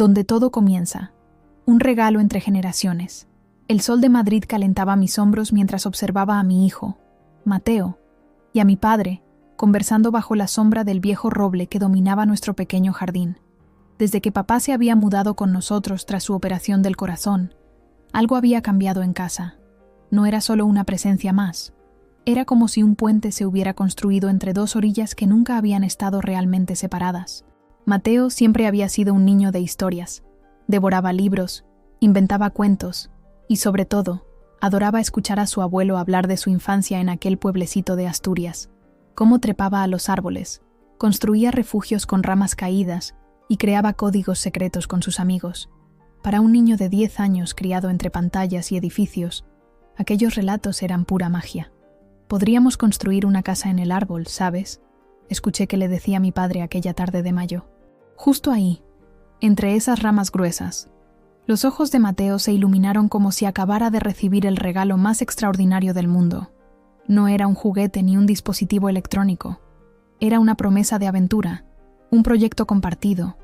donde todo comienza. Un regalo entre generaciones. El sol de Madrid calentaba mis hombros mientras observaba a mi hijo, Mateo, y a mi padre, conversando bajo la sombra del viejo roble que dominaba nuestro pequeño jardín. Desde que papá se había mudado con nosotros tras su operación del corazón, algo había cambiado en casa. No era solo una presencia más. Era como si un puente se hubiera construido entre dos orillas que nunca habían estado realmente separadas. Mateo siempre había sido un niño de historias. Devoraba libros, inventaba cuentos y, sobre todo, adoraba escuchar a su abuelo hablar de su infancia en aquel pueblecito de Asturias. Cómo trepaba a los árboles, construía refugios con ramas caídas y creaba códigos secretos con sus amigos. Para un niño de 10 años criado entre pantallas y edificios, aquellos relatos eran pura magia. Podríamos construir una casa en el árbol, ¿sabes? Escuché que le decía mi padre aquella tarde de mayo. Justo ahí, entre esas ramas gruesas. Los ojos de Mateo se iluminaron como si acabara de recibir el regalo más extraordinario del mundo. No era un juguete ni un dispositivo electrónico. Era una promesa de aventura, un proyecto compartido,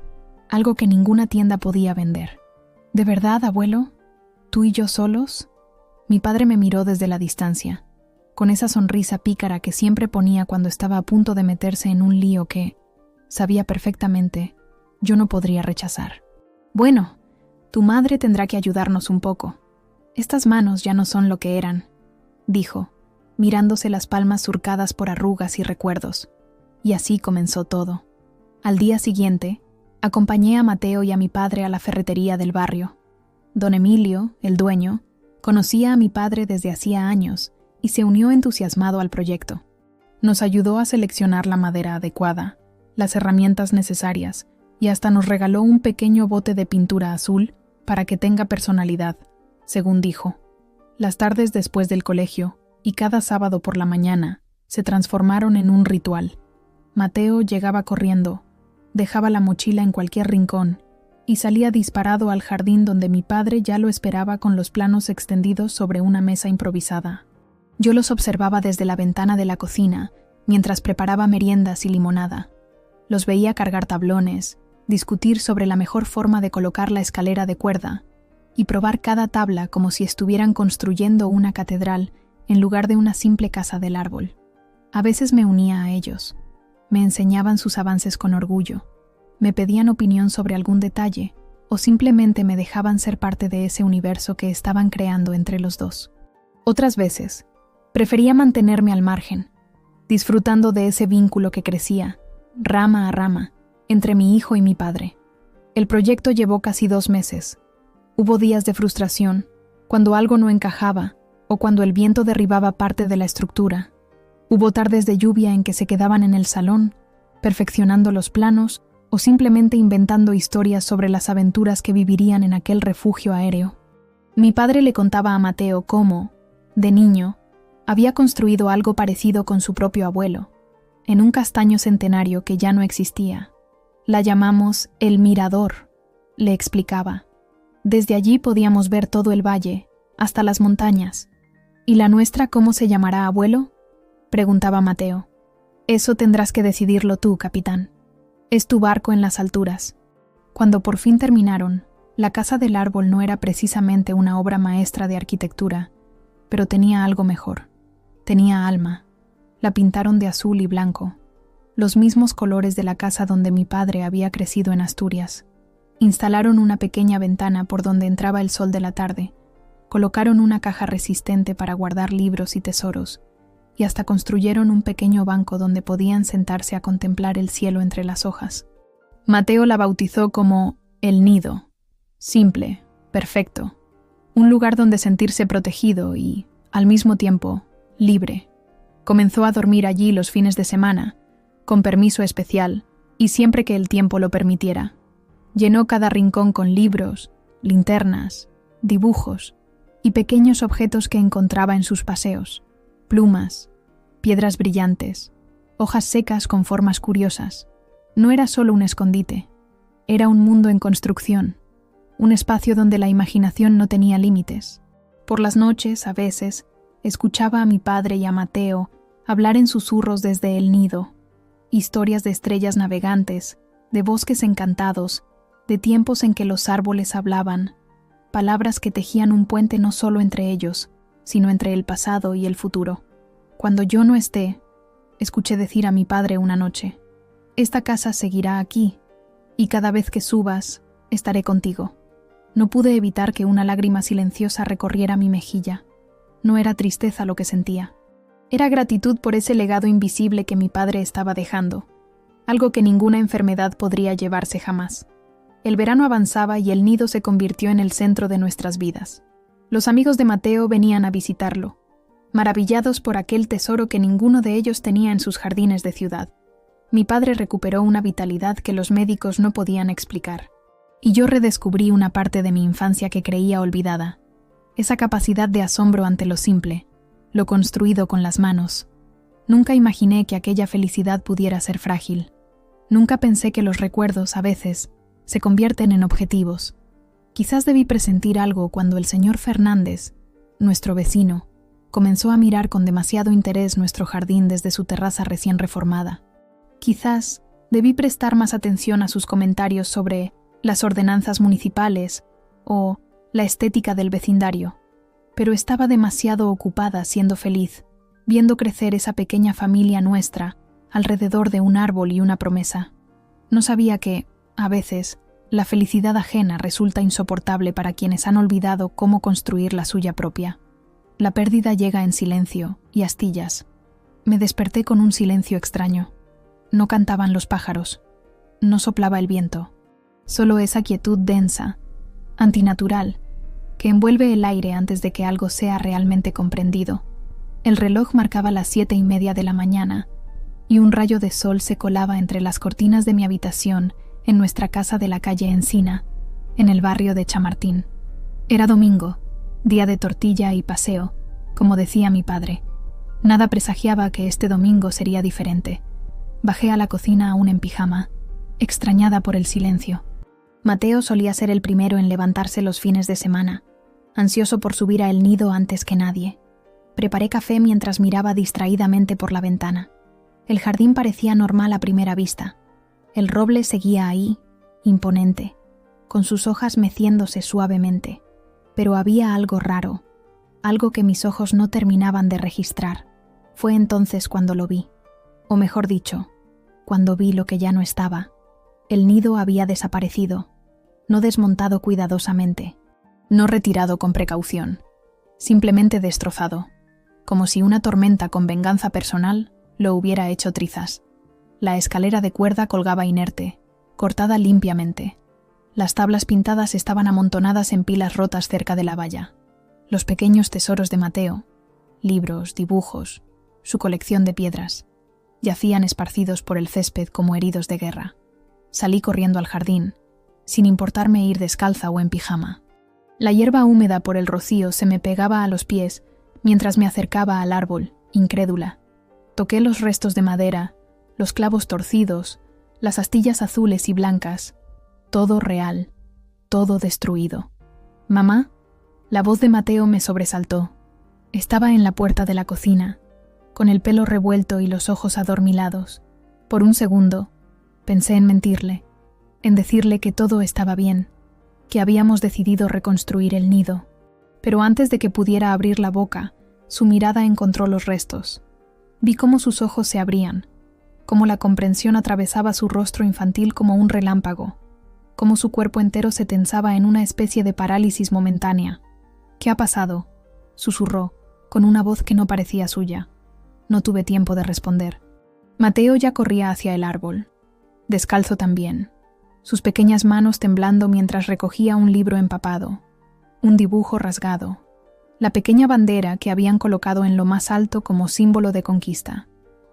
algo que ninguna tienda podía vender. ¿De verdad, abuelo? ¿Tú y yo solos? Mi padre me miró desde la distancia, con esa sonrisa pícara que siempre ponía cuando estaba a punto de meterse en un lío que, sabía perfectamente, yo no podría rechazar. Bueno, tu madre tendrá que ayudarnos un poco. Estas manos ya no son lo que eran, dijo, mirándose las palmas surcadas por arrugas y recuerdos. Y así comenzó todo. Al día siguiente, acompañé a Mateo y a mi padre a la ferretería del barrio. Don Emilio, el dueño, conocía a mi padre desde hacía años y se unió entusiasmado al proyecto. Nos ayudó a seleccionar la madera adecuada, las herramientas necesarias y hasta nos regaló un pequeño bote de pintura azul para que tenga personalidad, según dijo. Las tardes después del colegio y cada sábado por la mañana se transformaron en un ritual. Mateo llegaba corriendo, dejaba la mochila en cualquier rincón y salía disparado al jardín donde mi padre ya lo esperaba con los planos extendidos sobre una mesa improvisada. Yo los observaba desde la ventana de la cocina mientras preparaba meriendas y limonada. Los veía cargar tablones, discutir sobre la mejor forma de colocar la escalera de cuerda y probar cada tabla como si estuvieran construyendo una catedral en lugar de una simple casa del árbol. A veces me unía a ellos. Me enseñaban sus avances con orgullo, me pedían opinión sobre algún detalle o simplemente me dejaban ser parte de ese universo que estaban creando entre los dos. Otras veces, prefería mantenerme al margen, disfrutando de ese vínculo que crecía, rama a rama, entre mi hijo y mi padre. El proyecto llevó casi 2 meses. Hubo días de frustración, cuando algo no encajaba o cuando el viento derribaba parte de la estructura. Hubo tardes de lluvia en que se quedaban en el salón, perfeccionando los planos o simplemente inventando historias sobre las aventuras que vivirían en aquel refugio aéreo. Mi padre le contaba a Mateo cómo, de niño, había construido algo parecido con su propio abuelo, en un castaño centenario que ya no existía. La llamamos El Mirador, le explicaba. Desde allí podíamos ver todo el valle, hasta las montañas. ¿Y la nuestra cómo se llamará, abuelo?, preguntaba Mateo. Eso tendrás que decidirlo tú, capitán. Es tu barco en las alturas. Cuando por fin terminaron, la casa del árbol no era precisamente una obra maestra de arquitectura, pero tenía algo mejor. Tenía alma. La pintaron de azul y blanco, los mismos colores de la casa donde mi padre había crecido en Asturias. Instalaron una pequeña ventana por donde entraba el sol de la tarde, colocaron una caja resistente para guardar libros y tesoros, y hasta construyeron un pequeño banco donde podían sentarse a contemplar el cielo entre las hojas. Mateo la bautizó como El Nido. Simple, perfecto. Un lugar donde sentirse protegido y, al mismo tiempo, libre. Comenzó a dormir allí los fines de semana, con permiso especial, y siempre que el tiempo lo permitiera. Llenó cada rincón con libros, linternas, dibujos y pequeños objetos que encontraba en sus paseos. Plumas, piedras brillantes, hojas secas con formas curiosas. No era solo un escondite, era un mundo en construcción, un espacio donde la imaginación no tenía límites. Por las noches, a veces, escuchaba a mi padre y a Mateo hablar en susurros desde el nido, historias de estrellas navegantes, de bosques encantados de tiempos en que los árboles hablaban, palabras que tejían un puente no solo entre ellos, sino entre el pasado y el futuro. Cuando yo no esté, escuché decir a mi padre una noche, «Esta casa seguirá aquí, y cada vez que subas, estaré contigo». No pude evitar que una lágrima silenciosa recorriera mi mejilla. No era tristeza lo que sentía. Era gratitud por ese legado invisible que mi padre estaba dejando, algo que ninguna enfermedad podría llevarse jamás. El verano avanzaba y el nido se convirtió en el centro de nuestras vidas. Los amigos de Mateo venían a visitarlo, maravillados por aquel tesoro que ninguno de ellos tenía en sus jardines de ciudad. Mi padre recuperó una vitalidad que los médicos no podían explicar, y yo redescubrí una parte de mi infancia que creía olvidada, esa capacidad de asombro ante lo simple, lo construido con las manos. Nunca imaginé que aquella felicidad pudiera ser frágil. Nunca pensé que los recuerdos, a veces, se convierten en objetivos. Quizás debí presentir algo cuando el señor Fernández, nuestro vecino, comenzó a mirar con demasiado interés nuestro jardín desde su terraza recién reformada. Quizás debí prestar más atención a sus comentarios sobre las ordenanzas municipales o la estética del vecindario, pero estaba demasiado ocupada siendo feliz, viendo crecer esa pequeña familia nuestra alrededor de un árbol y una promesa. No sabía que, a veces, la felicidad ajena resulta insoportable para quienes han olvidado cómo construir la suya propia. La pérdida llega en silencio y astillas. Me desperté con un silencio extraño. No cantaban los pájaros, no soplaba el viento, solo esa quietud densa, antinatural, que envuelve el aire antes de que algo sea realmente comprendido. El reloj marcaba las 7:30 de la mañana, y un rayo de sol se colaba entre las cortinas de mi habitación en nuestra casa de la calle Encina, en el barrio de Chamartín. Era domingo, día de tortilla y paseo, como decía mi padre. Nada presagiaba que este domingo sería diferente. Bajé a la cocina aún en pijama, extrañada por el silencio. Mateo solía ser el primero en levantarse los fines de semana, ansioso por subir a el nido antes que nadie. Preparé café mientras miraba distraídamente por la ventana. El jardín parecía normal a primera vista. El roble seguía ahí, imponente, con sus hojas meciéndose suavemente. Pero había algo raro, algo que mis ojos no terminaban de registrar. Fue entonces cuando lo vi. O mejor dicho, cuando vi lo que ya no estaba. El nido había desaparecido, no desmontado cuidadosamente, no retirado con precaución, simplemente destrozado, como si una tormenta con venganza personal lo hubiera hecho trizas. La escalera de cuerda colgaba inerte, cortada limpiamente. Las tablas pintadas estaban amontonadas en pilas rotas cerca de la valla. Los pequeños tesoros de Mateo, libros, dibujos, su colección de piedras, yacían esparcidos por el césped como heridos de guerra. Salí corriendo al jardín, sin importarme ir descalza o en pijama. La hierba húmeda por el rocío se me pegaba a los pies mientras me acercaba al árbol, incrédula. Toqué los restos de madera, los clavos torcidos, las astillas azules y blancas, todo real, todo destruido. «Mamá», la voz de Mateo me sobresaltó. Estaba en la puerta de la cocina, con el pelo revuelto y los ojos adormilados. Por un segundo, pensé en mentirle, en decirle que todo estaba bien, que habíamos decidido reconstruir el nido. Pero antes de que pudiera abrir la boca, su mirada encontró los restos. Vi cómo sus ojos se abrían, cómo la comprensión atravesaba su rostro infantil como un relámpago, cómo su cuerpo entero se tensaba en una especie de parálisis momentánea. «¿Qué ha pasado?», susurró, con una voz que no parecía suya. No tuve tiempo de responder. Mateo ya corría hacia el árbol, descalzo también, sus pequeñas manos temblando mientras recogía un libro empapado, un dibujo rasgado, la pequeña bandera que habían colocado en lo más alto como símbolo de conquista.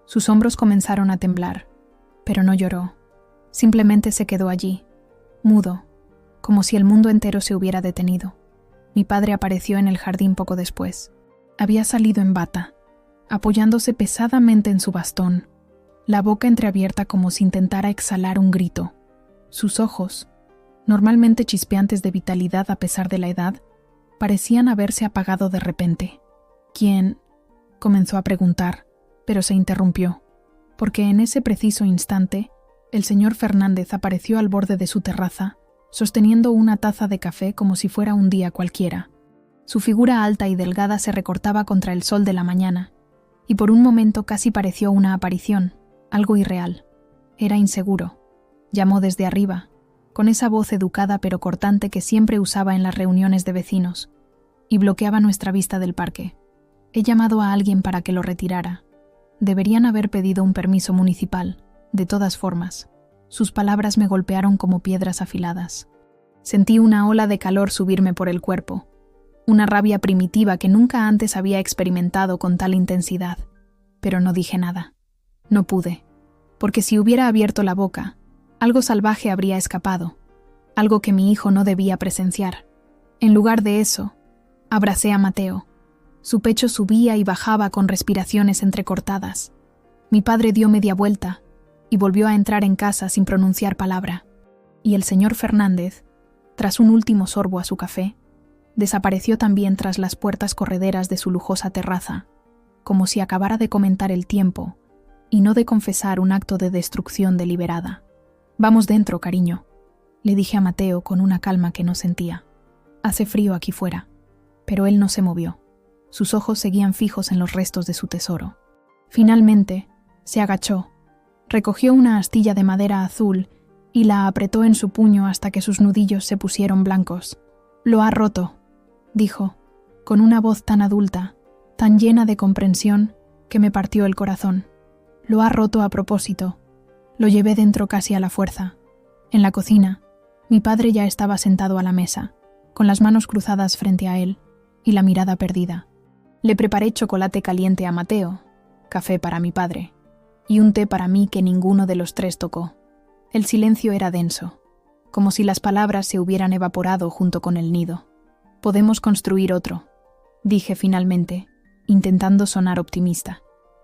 Sus hombros comenzaron a temblar, pero no lloró. Simplemente se quedó allí, mudo, como si el mundo entero se hubiera detenido. Mi padre apareció en el jardín poco después. Había salido en bata, apoyándose pesadamente en su bastón, la boca entreabierta como si intentara exhalar un grito. Sus ojos, normalmente chispeantes de vitalidad a pesar de la edad, parecían haberse apagado de repente. «¿Quién?», comenzó a preguntar, pero se interrumpió, porque en ese preciso instante, el señor Fernández apareció al borde de su terraza, sosteniendo una taza de café como si fuera un día cualquiera. Su figura alta y delgada se recortaba contra el sol de la mañana, y por un momento casi pareció una aparición, algo irreal. Era inseguro. Llamó desde arriba, con esa voz educada pero cortante que siempre usaba en las reuniones de vecinos, y bloqueaba nuestra vista del parque. He llamado a alguien para que lo retirara. Deberían haber pedido un permiso municipal, de todas formas. Sus palabras me golpearon como piedras afiladas. Sentí una ola de calor subirme por el cuerpo, una rabia primitiva que nunca antes había experimentado con tal intensidad. Pero no dije nada. No pude, porque si hubiera abierto la boca, algo salvaje habría escapado, algo que mi hijo no debía presenciar. En lugar de eso, abracé a Mateo. Su pecho subía y bajaba con respiraciones entrecortadas. Mi padre dio media vuelta y volvió a entrar en casa sin pronunciar palabra. Y el señor Fernández, tras un último sorbo a su café, desapareció también tras las puertas correderas de su lujosa terraza, como si acabara de comentar el tiempo y no de confesar un acto de destrucción deliberada. «Vamos dentro, cariño», le dije a Mateo con una calma que no sentía. «Hace frío aquí fuera». Pero él no se movió. Sus ojos seguían fijos en los restos de su tesoro. Finalmente, se agachó, recogió una astilla de madera azul y la apretó en su puño hasta que sus nudillos se pusieron blancos. «Lo ha roto», dijo, con una voz tan adulta, tan llena de comprensión, que me partió el corazón. «Lo ha roto a propósito». Lo llevé dentro casi a la fuerza. En la cocina, mi padre ya estaba sentado a la mesa, con las manos cruzadas frente a él y la mirada perdida. Le preparé chocolate caliente a Mateo, café para mi padre, y un té para mí que ninguno de los tres tocó. El silencio era denso, como si las palabras se hubieran evaporado junto con el nido. «Podemos construir otro», dije finalmente, intentando sonar optimista.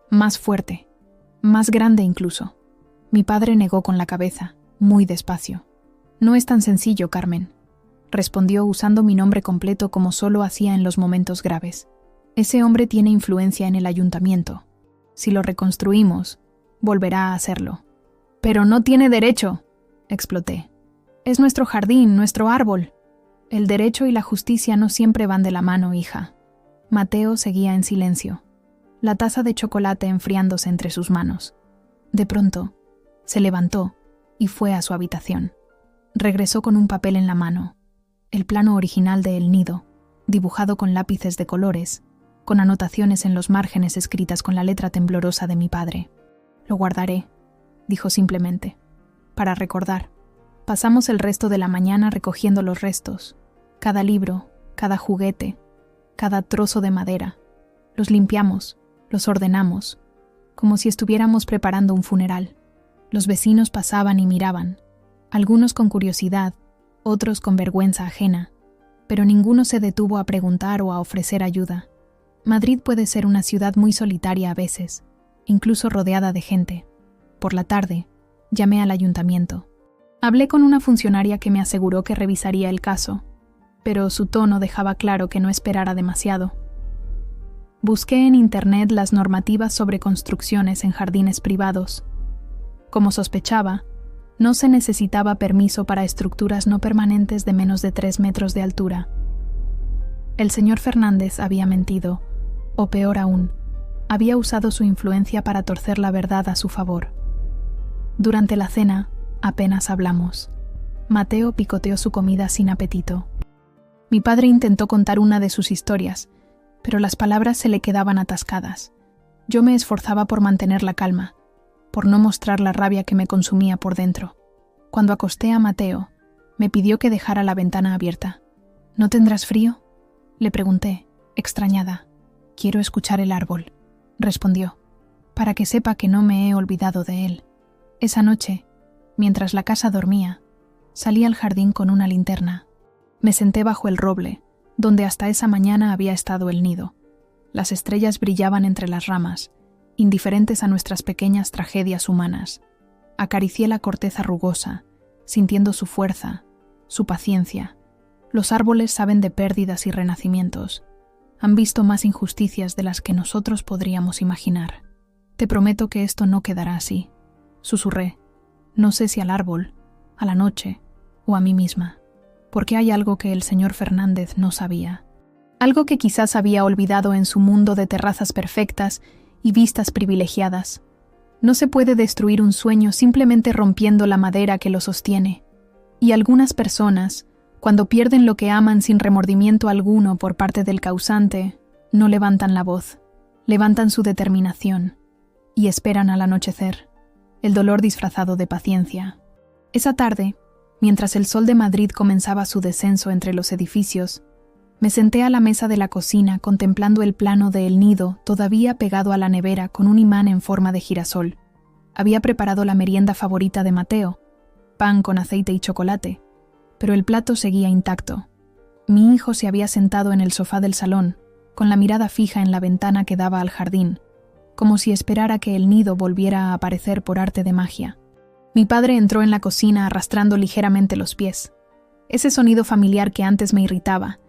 «Más fuerte, más grande incluso». Mi padre negó con la cabeza, muy despacio. «No es tan sencillo, Carmen», respondió usando mi nombre completo como solo hacía en los momentos graves. «Ese hombre tiene influencia en el ayuntamiento. Si lo reconstruimos, volverá a hacerlo». «Pero no tiene derecho», exploté. «Es nuestro jardín, nuestro árbol». «El derecho y la justicia no siempre van de la mano, hija». Mateo seguía en silencio, la taza de chocolate enfriándose entre sus manos. De pronto, se levantó y fue a su habitación. Regresó con un papel en la mano, el plano original de El Nido, dibujado con lápices de colores, con anotaciones en los márgenes escritas con la letra temblorosa de mi padre. «Lo guardaré», dijo simplemente, «para recordar». Pasamos el resto de la mañana recogiendo los restos, cada libro, cada juguete, cada trozo de madera. Los limpiamos, los ordenamos, como si estuviéramos preparando un funeral. Los vecinos pasaban y miraban, algunos con curiosidad, otros con vergüenza ajena, pero ninguno se detuvo a preguntar o a ofrecer ayuda. Madrid puede ser una ciudad muy solitaria a veces, incluso rodeada de gente. Por la tarde, llamé al ayuntamiento. Hablé con una funcionaria que me aseguró que revisaría el caso, pero su tono dejaba claro que no esperara demasiado. Busqué en Internet las normativas sobre construcciones en jardines privados. Como sospechaba, no se necesitaba permiso para estructuras no permanentes de menos de 3 metros de altura. El señor Fernández había mentido, o peor aún, había usado su influencia para torcer la verdad a su favor. Durante la cena, apenas hablamos. Mateo picoteó su comida sin apetito. Mi padre intentó contar una de sus historias, pero las palabras se le quedaban atascadas. Yo me esforzaba por mantener la calma, por no mostrar la rabia que me consumía por dentro. Cuando acosté a Mateo, me pidió que dejara la ventana abierta. «¿No tendrás frío?», le pregunté, extrañada. «Quiero escuchar el árbol», respondió, «para que sepa que no me he olvidado de él». Esa noche, mientras la casa dormía, salí al jardín con una linterna. Me senté bajo el roble, donde hasta esa mañana había estado el nido. Las estrellas brillaban entre las ramas, indiferentes a nuestras pequeñas tragedias humanas. Acaricié la corteza rugosa, sintiendo su fuerza, su paciencia. Los árboles saben de pérdidas y renacimientos. Han visto más injusticias de las que nosotros podríamos imaginar. «Te prometo que esto no quedará así», susurré. No sé si al árbol, a la noche o a mí misma. porque hay algo que el señor Fernández no sabía. Algo que quizás había olvidado en su mundo de terrazas perfectas y vistas privilegiadas. No se puede destruir un sueño simplemente rompiendo la madera que lo sostiene. Y algunas personas, cuando pierden lo que aman sin remordimiento alguno por parte del causante, no levantan la voz, levantan su determinación y esperan al anochecer, el dolor disfrazado de paciencia. Esa tarde, mientras el sol de Madrid comenzaba su descenso entre los edificios, me senté a la mesa de la cocina contemplando el plano de El Nido todavía pegado a la nevera con un imán en forma de girasol. Había preparado la merienda favorita de Mateo, pan con aceite y chocolate, pero el plato seguía intacto. Mi hijo se había sentado en el sofá del salón, con la mirada fija en la ventana que daba al jardín, como si esperara que el nido volviera a aparecer por arte de magia. Mi padre entró en la cocina arrastrando ligeramente los pies. Ese sonido familiar que antes me irritaba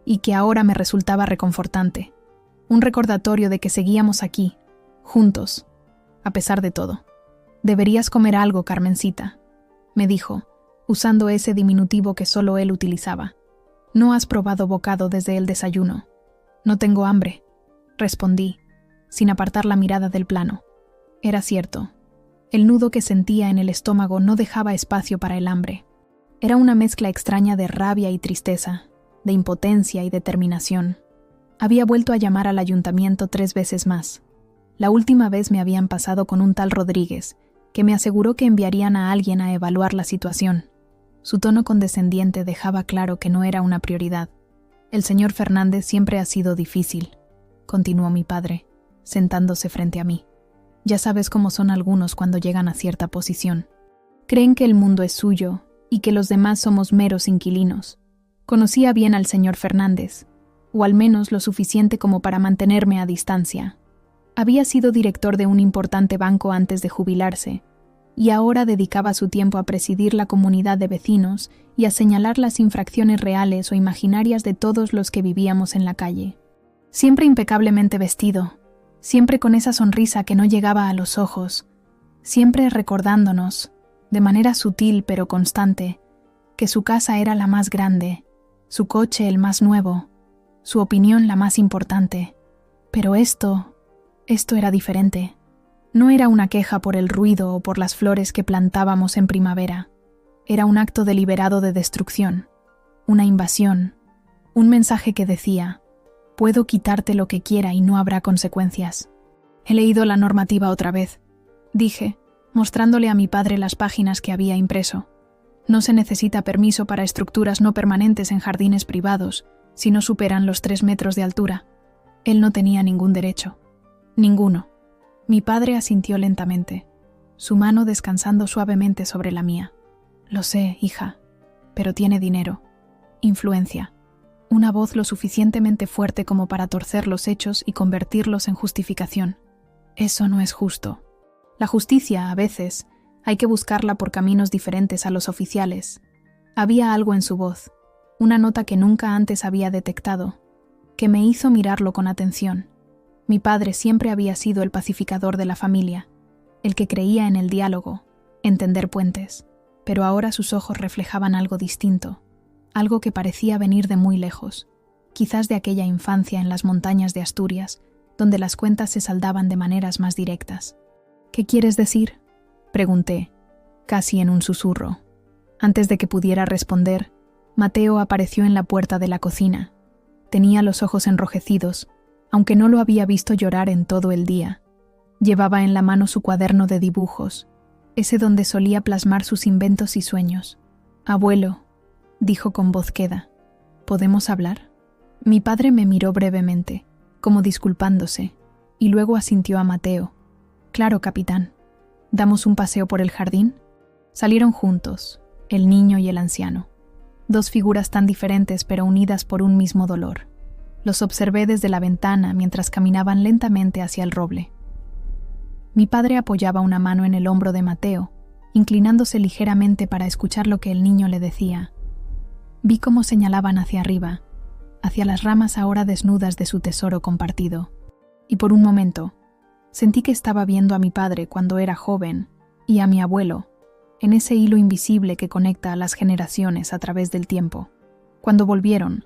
y que ahora me resultaba reconfortante. Un recordatorio de que seguíamos aquí, juntos, a pesar de todo. «Deberías comer algo, Carmencita», me dijo, usando ese diminutivo que solo él utilizaba. «No has probado bocado desde el desayuno». «No tengo hambre», respondí, sin apartar la mirada del plano. Era cierto. El nudo que sentía en el estómago no dejaba espacio para el hambre. Era una mezcla extraña de rabia y tristeza, de impotencia y determinación. Había vuelto a llamar al ayuntamiento 3 veces más. La última vez me habían pasado con un tal Rodríguez, que me aseguró que enviarían a alguien a evaluar la situación. Su tono condescendiente dejaba claro que no era una prioridad. «El señor Fernández siempre ha sido difícil», continuó mi padre, sentándose frente a mí. «Ya sabes cómo son algunos cuando llegan a cierta posición. Creen que el mundo es suyo y que los demás somos meros inquilinos. Conocía bien al señor Fernández, o al menos lo suficiente como para mantenerme a distancia. Había sido director de un importante banco antes de jubilarse, y ahora dedicaba su tiempo a presidir la comunidad de vecinos y a señalar las infracciones reales o imaginarias de todos los que vivíamos en la calle. Siempre impecablemente vestido, siempre con esa sonrisa que no llegaba a los ojos, siempre recordándonos, de manera sutil pero constante, que su casa era la más grande, su coche el más nuevo, su opinión la más importante. Pero esto era diferente. No era una queja por el ruido o por las flores que plantábamos en primavera. Era un acto deliberado de destrucción, una invasión, un mensaje que decía: «Puedo quitarte lo que quiera y no habrá consecuencias». «He leído la normativa otra vez», dije, mostrándole a mi padre las páginas que había impreso. «No se necesita permiso para estructuras no permanentes en jardines privados si no superan los 3 metros de altura». Él no tenía ningún derecho. Ninguno. Mi padre asintió lentamente, su mano descansando suavemente sobre la mía. «Lo sé, hija, pero tiene dinero, influencia, una voz lo suficientemente fuerte como para torcer los hechos y convertirlos en justificación. Eso no es justo. La justicia, a veces, hay que buscarla por caminos diferentes a los oficiales». Había algo en su voz, una nota que nunca antes había detectado, que me hizo mirarlo con atención. Mi padre siempre había sido el pacificador de la familia, el que creía en el diálogo, en tender puentes, pero ahora sus ojos reflejaban algo distinto, algo que parecía venir de muy lejos, quizás de aquella infancia en las montañas de Asturias, donde las cuentas se saldaban de maneras más directas. «¿Qué quieres decir?», pregunté, casi en un susurro. Antes de que pudiera responder, Mateo apareció en la puerta de la cocina. Tenía los ojos enrojecidos, aunque no lo había visto llorar en todo el día. Llevaba en la mano su cuaderno de dibujos, ese donde solía plasmar sus inventos y sueños. «Abuelo», dijo con voz queda, «¿podemos hablar?». Mi padre me miró brevemente, como disculpándose, y luego asintió a Mateo. «Claro, capitán. ¿Damos un paseo por el jardín?». Salieron juntos, el niño y el anciano. 2 figuras tan diferentes pero unidas por un mismo dolor. Los observé desde la ventana mientras caminaban lentamente hacia el roble. Mi padre apoyaba una mano en el hombro de Mateo, inclinándose ligeramente para escuchar lo que el niño le decía. Vi cómo señalaban hacia arriba, hacia las ramas ahora desnudas de su tesoro compartido, y por un momento sentí que estaba viendo a mi padre cuando era joven y a mi abuelo, en ese hilo invisible que conecta a las generaciones a través del tiempo. Cuando volvieron,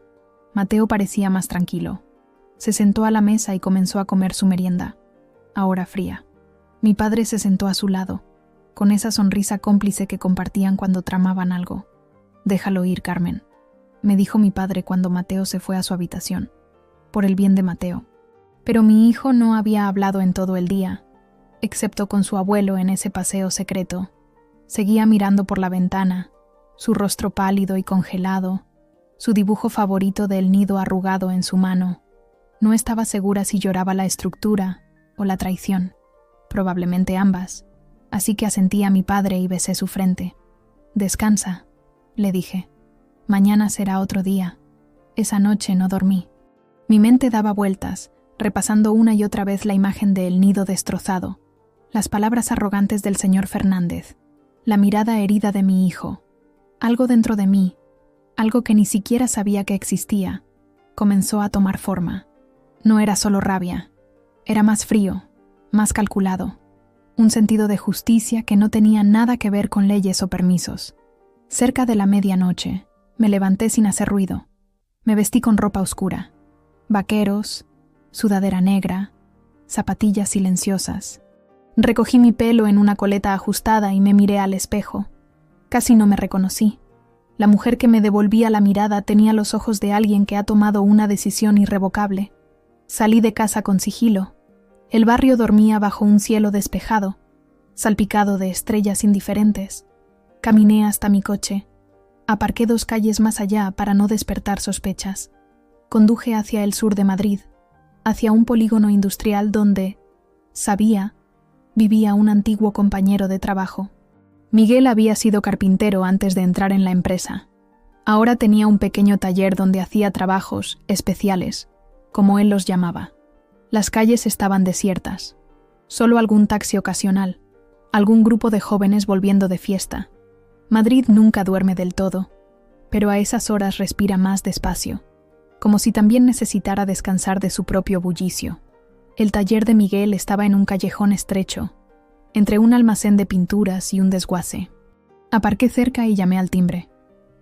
Mateo parecía más tranquilo. Se sentó a la mesa y comenzó a comer su merienda, ahora fría. Mi padre se sentó a su lado, con esa sonrisa cómplice que compartían cuando tramaban algo. «Déjalo ir, Carmen», me dijo mi padre cuando Mateo se fue a su habitación, por el bien de Mateo. Pero mi hijo no había hablado en todo el día, excepto con su abuelo en ese paseo secreto. Seguía mirando por la ventana, su rostro pálido y congelado, su dibujo favorito del nido arrugado en su mano. No estaba segura si lloraba la estructura o la traición, probablemente ambas, así que asentí a mi padre y besé su frente. «Descansa», le dije. «Mañana será otro día». Esa noche no dormí. Mi mente daba vueltas, repasando una y otra vez la imagen del nido destrozado, las palabras arrogantes del señor Fernández, la mirada herida de mi hijo. Algo dentro de mí, algo que ni siquiera sabía que existía, comenzó a tomar forma. No era solo rabia, era más frío, más calculado, un sentido de justicia que no tenía nada que ver con leyes o permisos. Cerca de la medianoche, me levanté sin hacer ruido. Me vestí con ropa oscura, vaqueros, sudadera negra, zapatillas silenciosas. Recogí mi pelo en una coleta ajustada y me miré al espejo. Casi no me reconocí. La mujer que me devolvía la mirada tenía los ojos de alguien que ha tomado una decisión irrevocable. Salí de casa con sigilo. El barrio dormía bajo un cielo despejado, salpicado de estrellas indiferentes. Caminé hasta mi coche. Aparqué 2 calles más allá para no despertar sospechas. Conduje hacia el sur de Madrid, hacia un polígono industrial donde, sabía, vivía un antiguo compañero de trabajo. Miguel había sido carpintero antes de entrar en la empresa. Ahora tenía un pequeño taller donde hacía trabajos especiales, como él los llamaba. Las calles estaban desiertas. Solo algún taxi ocasional, algún grupo de jóvenes volviendo de fiesta. Madrid nunca duerme del todo, pero a esas horas respira más despacio, como si también necesitara descansar de su propio bullicio. El taller de Miguel estaba en un callejón estrecho, entre un almacén de pinturas y un desguace. Aparqué cerca y llamé al timbre.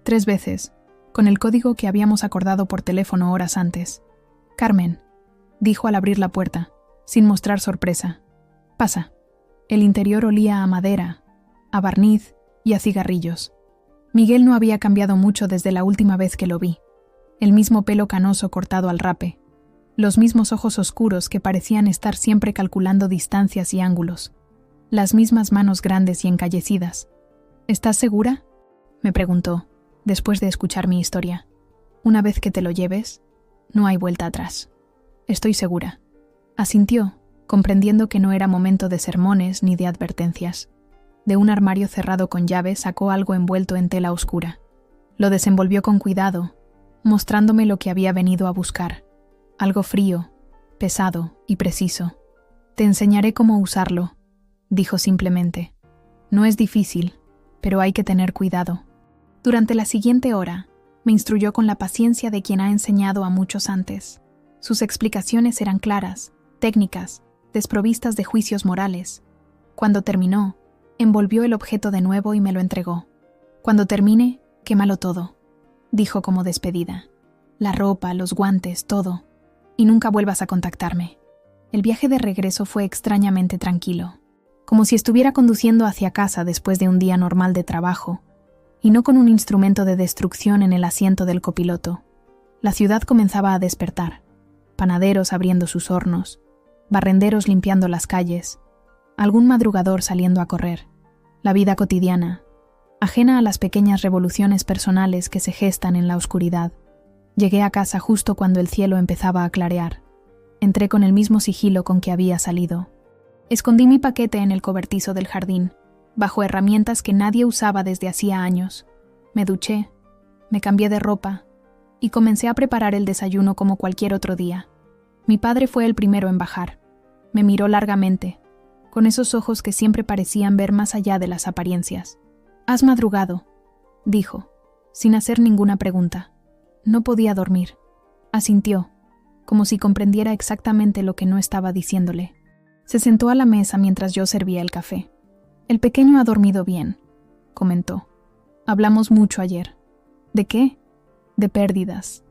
3 veces, con el código que habíamos acordado por teléfono horas antes. «Carmen», dijo al abrir la puerta, sin mostrar sorpresa. «Pasa». El interior olía a madera, a barniz y a cigarrillos. Miguel no había cambiado mucho desde la última vez que lo vi. El mismo pelo canoso cortado al rape, los mismos ojos oscuros que parecían estar siempre calculando distancias y ángulos, las mismas manos grandes y encallecidas. «¿Estás segura?», me preguntó, después de escuchar mi historia. «Una vez que te lo lleves, no hay vuelta atrás». «Estoy segura», asintió, comprendiendo que no era momento de sermones ni de advertencias. De un armario cerrado con llave sacó algo envuelto en tela oscura. Lo desenvolvió con cuidado, mostrándome lo que había venido a buscar. Algo frío, pesado y preciso. «Te enseñaré cómo usarlo», dijo simplemente. «No es difícil, pero hay que tener cuidado». Durante la siguiente hora, me instruyó con la paciencia de quien ha enseñado a muchos antes. Sus explicaciones eran claras, técnicas, desprovistas de juicios morales. Cuando terminó, envolvió el objeto de nuevo y me lo entregó. «Cuando termine, quémalo todo», dijo como despedida. «La ropa, los guantes, todo. Y nunca vuelvas a contactarme». El viaje de regreso fue extrañamente tranquilo, como si estuviera conduciendo hacia casa después de un día normal de trabajo, y no con un instrumento de destrucción en el asiento del copiloto. La ciudad comenzaba a despertar. Panaderos abriendo sus hornos, barrenderos limpiando las calles, algún madrugador saliendo a correr. La vida cotidiana, ajena a las pequeñas revoluciones personales que se gestan en la oscuridad. Llegué a casa justo cuando el cielo empezaba a clarear. Entré con el mismo sigilo con que había salido. Escondí mi paquete en el cobertizo del jardín, bajo herramientas que nadie usaba desde hacía años. Me duché, me cambié de ropa y comencé a preparar el desayuno como cualquier otro día. Mi padre fue el primero en bajar. Me miró largamente, con esos ojos que siempre parecían ver más allá de las apariencias. «Has madrugado», dijo, sin hacer ninguna pregunta. No podía dormir. Asintió, como si comprendiera exactamente lo que no estaba diciéndole. Se sentó a la mesa mientras yo servía el café. «El pequeño ha dormido bien», comentó. «Hablamos mucho ayer». «¿De qué?», de pérdidas,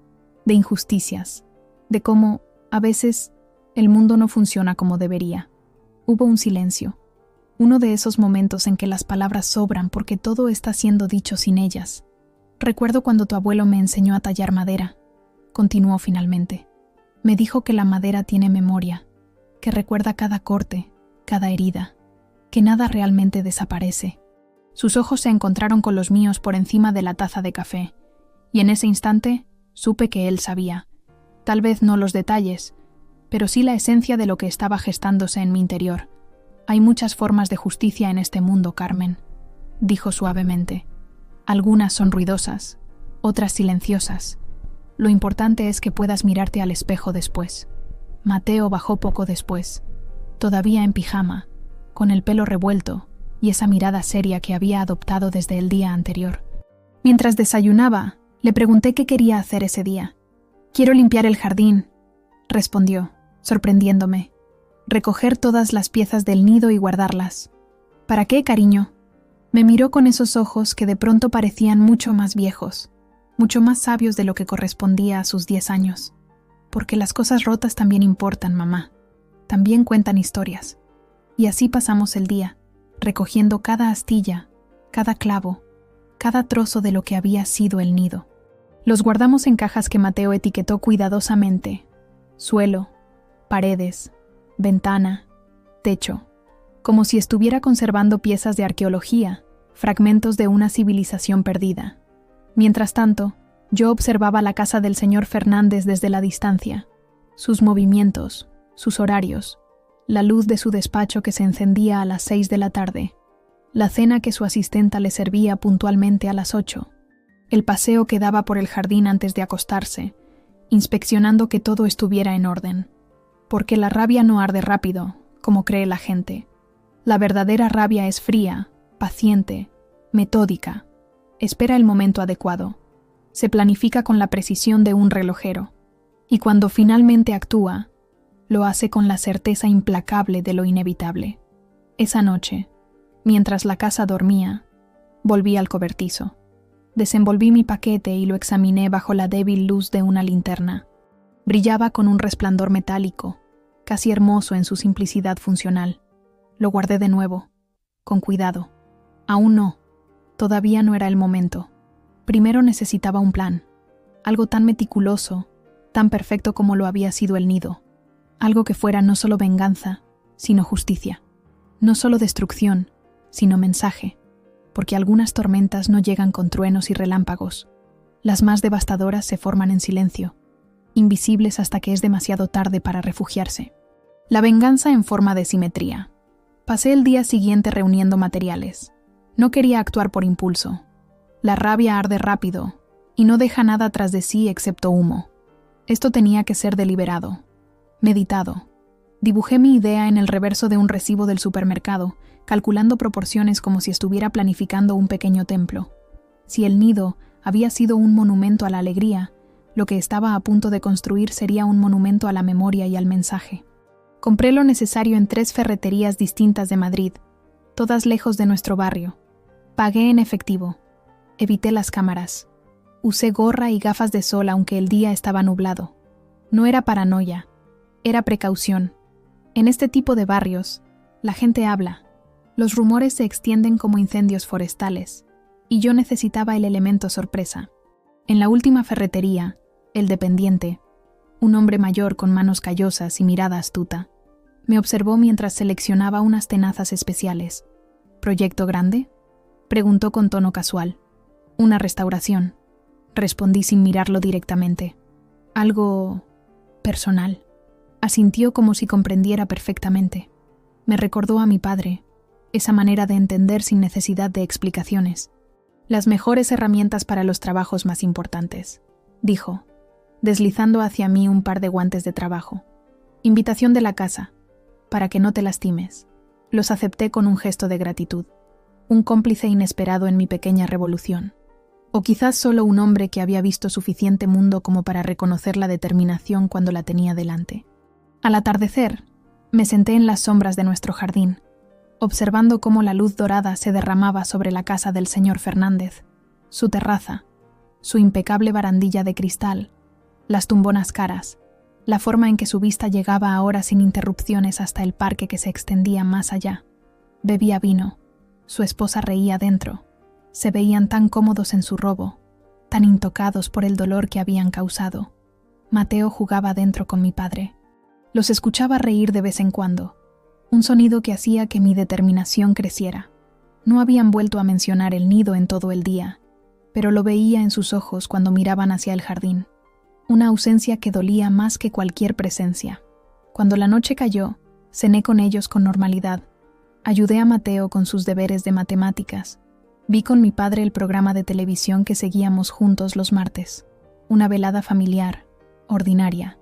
de injusticias, de cómo, a veces, el mundo no funciona como debería. Hubo un silencio, uno de esos momentos en que las palabras sobran porque todo está siendo dicho sin ellas. Recuerdo cuando tu abuelo me enseñó a tallar madera, continuó finalmente. Me dijo que la madera tiene memoria, que recuerda cada corte, cada herida, que nada realmente desaparece. Sus ojos se encontraron con los míos por encima de la taza de café, y en ese instante supe que él sabía. Tal vez no los detalles, pero sí la esencia de lo que estaba gestándose en mi interior. Hay muchas formas de justicia en este mundo, Carmen, dijo suavemente. Algunas son ruidosas, otras silenciosas. Lo importante es que puedas mirarte al espejo después. Mateo bajó poco después, todavía en pijama, con el pelo revuelto y esa mirada seria que había adoptado desde el día anterior. Mientras desayunaba, le pregunté qué quería hacer ese día. «Quiero limpiar el jardín», respondió, sorprendiéndome. «Recoger todas las piezas del nido y guardarlas». «¿Para qué, cariño?» Me miró con esos ojos que de pronto parecían mucho más viejos, mucho más sabios de lo que correspondía a sus 10 años. «Porque las cosas rotas también importan, mamá. También cuentan historias». Y así pasamos el día, recogiendo cada astilla, cada clavo, cada trozo de lo que había sido el nido. Los guardamos en cajas que Mateo etiquetó cuidadosamente: suelo, paredes, ventana, techo, como si estuviera conservando piezas de arqueología, fragmentos de una civilización perdida. Mientras tanto, yo observaba la casa del señor Fernández desde la distancia, sus movimientos, sus horarios, la luz de su despacho que se encendía a las 6 de la tarde, la cena que su asistenta le servía puntualmente a las 8, el paseo que daba por el jardín antes de acostarse, inspeccionando que todo estuviera en orden. Porque la rabia no arde rápido, como cree la gente. La verdadera rabia es fría, paciente, metódica. Espera el momento adecuado. Se planifica con la precisión de un relojero. Y cuando finalmente actúa, lo hace con la certeza implacable de lo inevitable. Esa noche, mientras la casa dormía, volví al cobertizo. Desenvolví mi paquete y lo examiné bajo la débil luz de una linterna. Brillaba con un resplandor metálico, casi hermoso en su simplicidad funcional. Lo guardé de nuevo, con cuidado. Aún no, todavía no era el momento. Primero necesitaba un plan, algo tan meticuloso, tan perfecto como lo había sido el nido. Algo que fuera no solo venganza, sino justicia. No solo destrucción, sino mensaje. Porque algunas tormentas no llegan con truenos y relámpagos. Las más devastadoras se forman en silencio, invisibles hasta que es demasiado tarde para refugiarse. La venganza en forma de simetría. Pasé el día siguiente reuniendo materiales. No quería actuar por impulso. La rabia arde rápido y no deja nada tras de sí excepto humo. Esto tenía que ser deliberado, meditado. Dibujé mi idea en el reverso de un recibo del supermercado, calculando proporciones como si estuviera planificando un pequeño templo. Si el nido había sido un monumento a la alegría, lo que estaba a punto de construir sería un monumento a la memoria y al mensaje. Compré lo necesario en 3 ferreterías distintas de Madrid, todas lejos de nuestro barrio. Pagué en efectivo. Evité las cámaras. Usé gorra y gafas de sol aunque el día estaba nublado. No era paranoia, era precaución. En este tipo de barrios, la gente habla. Los rumores se extienden como incendios forestales, y yo necesitaba el elemento sorpresa. En la última ferretería, el dependiente, un hombre mayor con manos callosas y mirada astuta, me observó mientras seleccionaba unas tenazas especiales. ¿Proyecto grande?, preguntó con tono casual. Una restauración, respondí sin mirarlo directamente. Algo personal. Asintió como si comprendiera perfectamente. Me recordó a mi padre, esa manera de entender sin necesidad de explicaciones. Las mejores herramientas para los trabajos más importantes, dijo, deslizando hacia mí un par de guantes de trabajo. Invitación de la casa, para que no te lastimes. Los acepté con un gesto de gratitud, un cómplice inesperado en mi pequeña revolución. O quizás solo un hombre que había visto suficiente mundo como para reconocer la determinación cuando la tenía delante. Al atardecer, me senté en las sombras de nuestro jardín, observando cómo la luz dorada se derramaba sobre la casa del señor Fernández, su terraza, su impecable barandilla de cristal, las tumbonas caras, la forma en que su vista llegaba ahora sin interrupciones hasta el parque que se extendía más allá. Bebía vino, su esposa reía dentro, se veían tan cómodos en su robo, tan intocados por el dolor que habían causado. Mateo jugaba dentro con mi padre. Los escuchaba reír de vez en cuando, un sonido que hacía que mi determinación creciera. No habían vuelto a mencionar el nido en todo el día, pero lo veía en sus ojos cuando miraban hacia el jardín. Una ausencia que dolía más que cualquier presencia. Cuando la noche cayó, cené con ellos con normalidad. Ayudé a Mateo con sus deberes de matemáticas. Vi con mi padre el programa de televisión que seguíamos juntos los martes. Una velada familiar, ordinaria.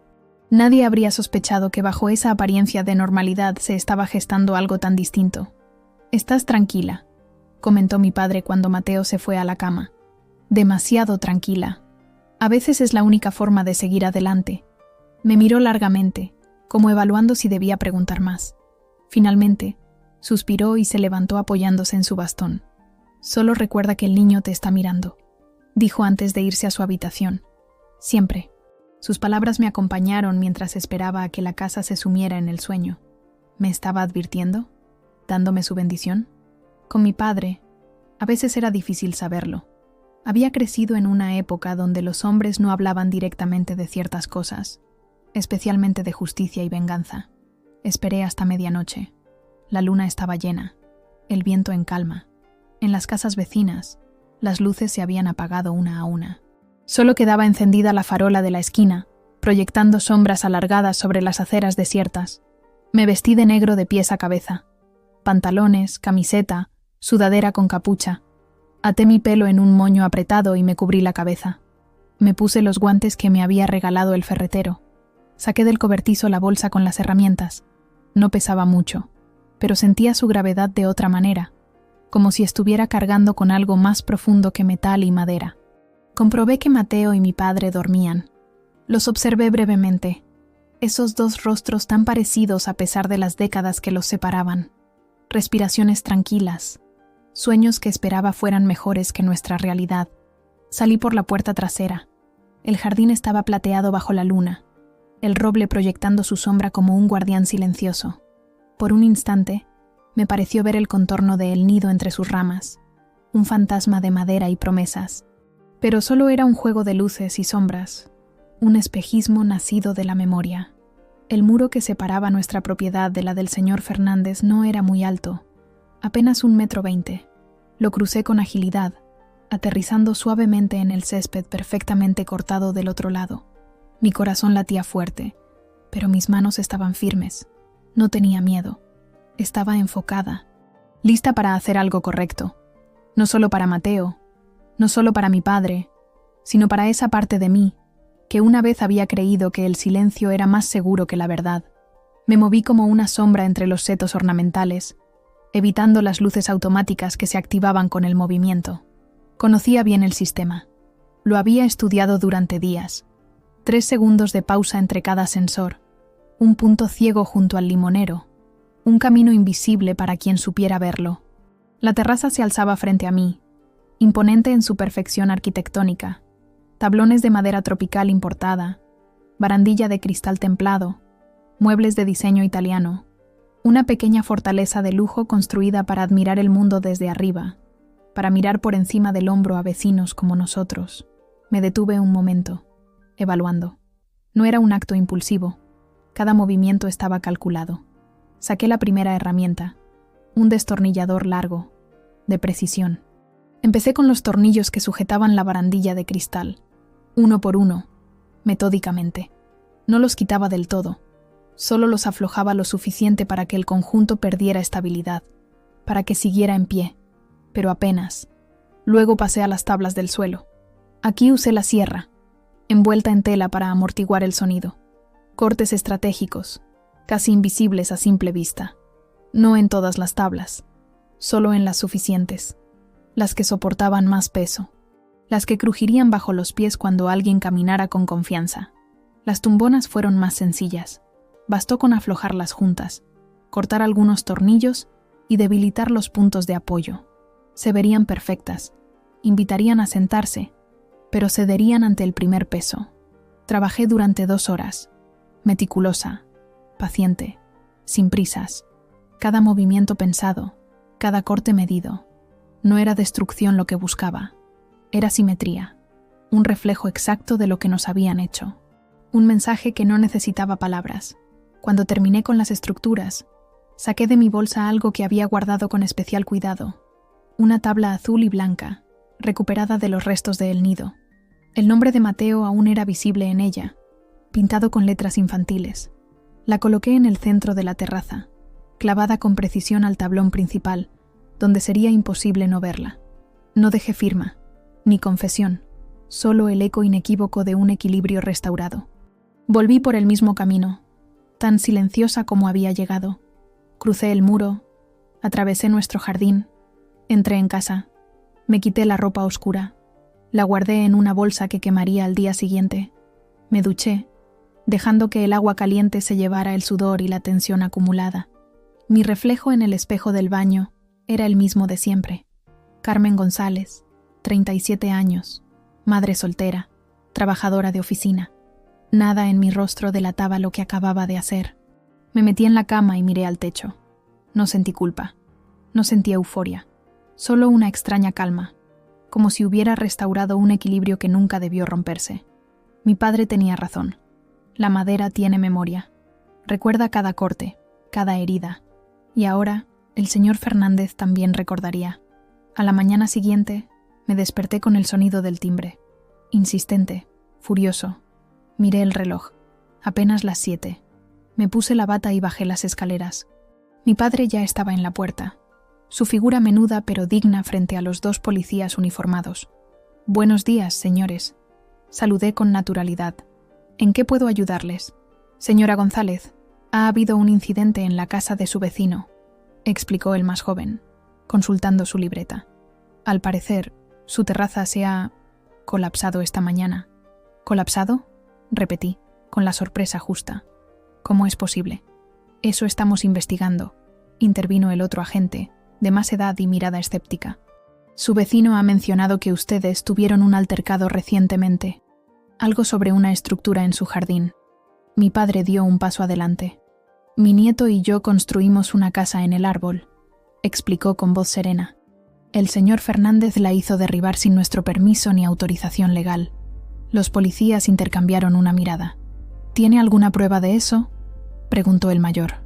Nadie habría sospechado que bajo esa apariencia de normalidad se estaba gestando algo tan distinto. «Estás tranquila», comentó mi padre cuando Mateo se fue a la cama. «Demasiado tranquila. A veces es la única forma de seguir adelante». Me miró largamente, como evaluando si debía preguntar más. Finalmente, suspiró y se levantó apoyándose en su bastón. «Solo recuerda que el niño te está mirando», dijo antes de irse a su habitación. «Siempre». Sus palabras me acompañaron mientras esperaba a que la casa se sumiera en el sueño. ¿Me estaba advirtiendo? ¿Dándome su bendición? Con mi padre, a veces era difícil saberlo. Había crecido en una época donde los hombres no hablaban directamente de ciertas cosas, especialmente de justicia y venganza. Esperé hasta medianoche. La luna estaba llena, el viento en calma. En las casas vecinas, las luces se habían apagado una a una. Solo quedaba encendida la farola de la esquina, proyectando sombras alargadas sobre las aceras desiertas. Me vestí de negro de pies a cabeza. Pantalones, camiseta, sudadera con capucha. Até mi pelo en un moño apretado y me cubrí la cabeza. Me puse los guantes que me había regalado el ferretero. Saqué del cobertizo la bolsa con las herramientas. No pesaba mucho, pero sentía su gravedad de otra manera, como si estuviera cargando con algo más profundo que metal y madera. Comprobé que Mateo y mi padre dormían. Los observé brevemente. Esos dos rostros tan parecidos a pesar de las décadas que los separaban. Respiraciones tranquilas. Sueños que esperaba fueran mejores que nuestra realidad. Salí por la puerta trasera. El jardín estaba plateado bajo la luna, el roble proyectando su sombra como un guardián silencioso. Por un instante, me pareció ver el contorno de el nido entre sus ramas, un fantasma de madera y promesas. Pero solo era un juego de luces y sombras, un espejismo nacido de la memoria. El muro que separaba nuestra propiedad de la del señor Fernández no era muy alto, apenas 1,20 m. Lo crucé con agilidad, aterrizando suavemente en el césped perfectamente cortado del otro lado. Mi corazón latía fuerte, pero mis manos estaban firmes. No tenía miedo. Estaba enfocada, lista para hacer algo correcto. No solo para Mateo, no solo para mi padre, sino para esa parte de mí, que una vez había creído que el silencio era más seguro que la verdad. Me moví como una sombra entre los setos ornamentales, evitando las luces automáticas que se activaban con el movimiento. Conocía bien el sistema. Lo había estudiado durante días. 3 segundos de pausa entre cada sensor, un punto ciego junto al limonero, un camino invisible para quien supiera verlo. La terraza se alzaba frente a mí, imponente en su perfección arquitectónica, tablones de madera tropical importada, barandilla de cristal templado, muebles de diseño italiano, una pequeña fortaleza de lujo construida para admirar el mundo desde arriba, para mirar por encima del hombro a vecinos como nosotros. Me detuve un momento, evaluando. No era un acto impulsivo, cada movimiento estaba calculado. Saqué la primera herramienta, un destornillador largo, de precisión. Empecé con los tornillos que sujetaban la barandilla de cristal, uno por uno, metódicamente. No los quitaba del todo, solo los aflojaba lo suficiente para que el conjunto perdiera estabilidad, para que siguiera en pie, pero apenas. Luego pasé a las tablas del suelo. Aquí usé la sierra, envuelta en tela para amortiguar el sonido. Cortes estratégicos, casi invisibles a simple vista. No en todas las tablas, solo en las suficientes. Las que soportaban más peso, las que crujirían bajo los pies cuando alguien caminara con confianza. Las tumbonas fueron más sencillas. Bastó con aflojarlas juntas, cortar algunos tornillos y debilitar los puntos de apoyo. Se verían perfectas, invitarían a sentarse, pero cederían ante el primer peso. Trabajé durante 2 horas, meticulosa, paciente, sin prisas, cada movimiento pensado, cada corte medido. No era destrucción lo que buscaba, era simetría, un reflejo exacto de lo que nos habían hecho, un mensaje que no necesitaba palabras. Cuando terminé con las estructuras, saqué de mi bolsa algo que había guardado con especial cuidado, una tabla azul y blanca, recuperada de los restos de El Nido. El nombre de Mateo aún era visible en ella, pintado con letras infantiles. La coloqué en el centro de la terraza, clavada con precisión al tablón principal, donde sería imposible no verla. No dejé firma, ni confesión, solo el eco inequívoco de un equilibrio restaurado. Volví por el mismo camino, tan silenciosa como había llegado. Crucé el muro, atravesé nuestro jardín, entré en casa, me quité la ropa oscura, la guardé en una bolsa que quemaría al día siguiente. Me duché, dejando que el agua caliente se llevara el sudor y la tensión acumulada. Mi reflejo en el espejo del baño era el mismo de siempre. Carmen González, 37 años, madre soltera, trabajadora de oficina. Nada en mi rostro delataba lo que acababa de hacer. Me metí en la cama y miré al techo. No sentí culpa, no sentí euforia, solo una extraña calma, como si hubiera restaurado un equilibrio que nunca debió romperse. Mi padre tenía razón. La madera tiene memoria. Recuerda cada corte, cada herida. Y ahora, el señor Fernández también recordaría. A la mañana siguiente, me desperté con el sonido del timbre. Insistente, furioso. Miré el reloj. Apenas las 7. Me puse la bata y bajé las escaleras. Mi padre ya estaba en la puerta, su figura menuda pero digna frente a los 2 policías uniformados. «Buenos días, señores». Saludé con naturalidad. «¿En qué puedo ayudarles?» «Señora González, ha habido un incidente en la casa de su vecino», explicó el más joven, consultando su libreta. «Al parecer, su terraza se ha colapsado esta mañana». «¿Colapsado?», repetí, con la sorpresa justa. «¿Cómo es posible?» «Eso estamos investigando», intervino el otro agente, de más edad y mirada escéptica. «Su vecino ha mencionado que ustedes tuvieron un altercado recientemente, algo sobre una estructura en su jardín». Mi padre dio un paso adelante. «Mi nieto y yo construimos una casa en el árbol», explicó con voz serena. «El señor Fernández la hizo derribar sin nuestro permiso ni autorización legal». Los policías intercambiaron una mirada. «¿Tiene alguna prueba de eso?», preguntó el mayor.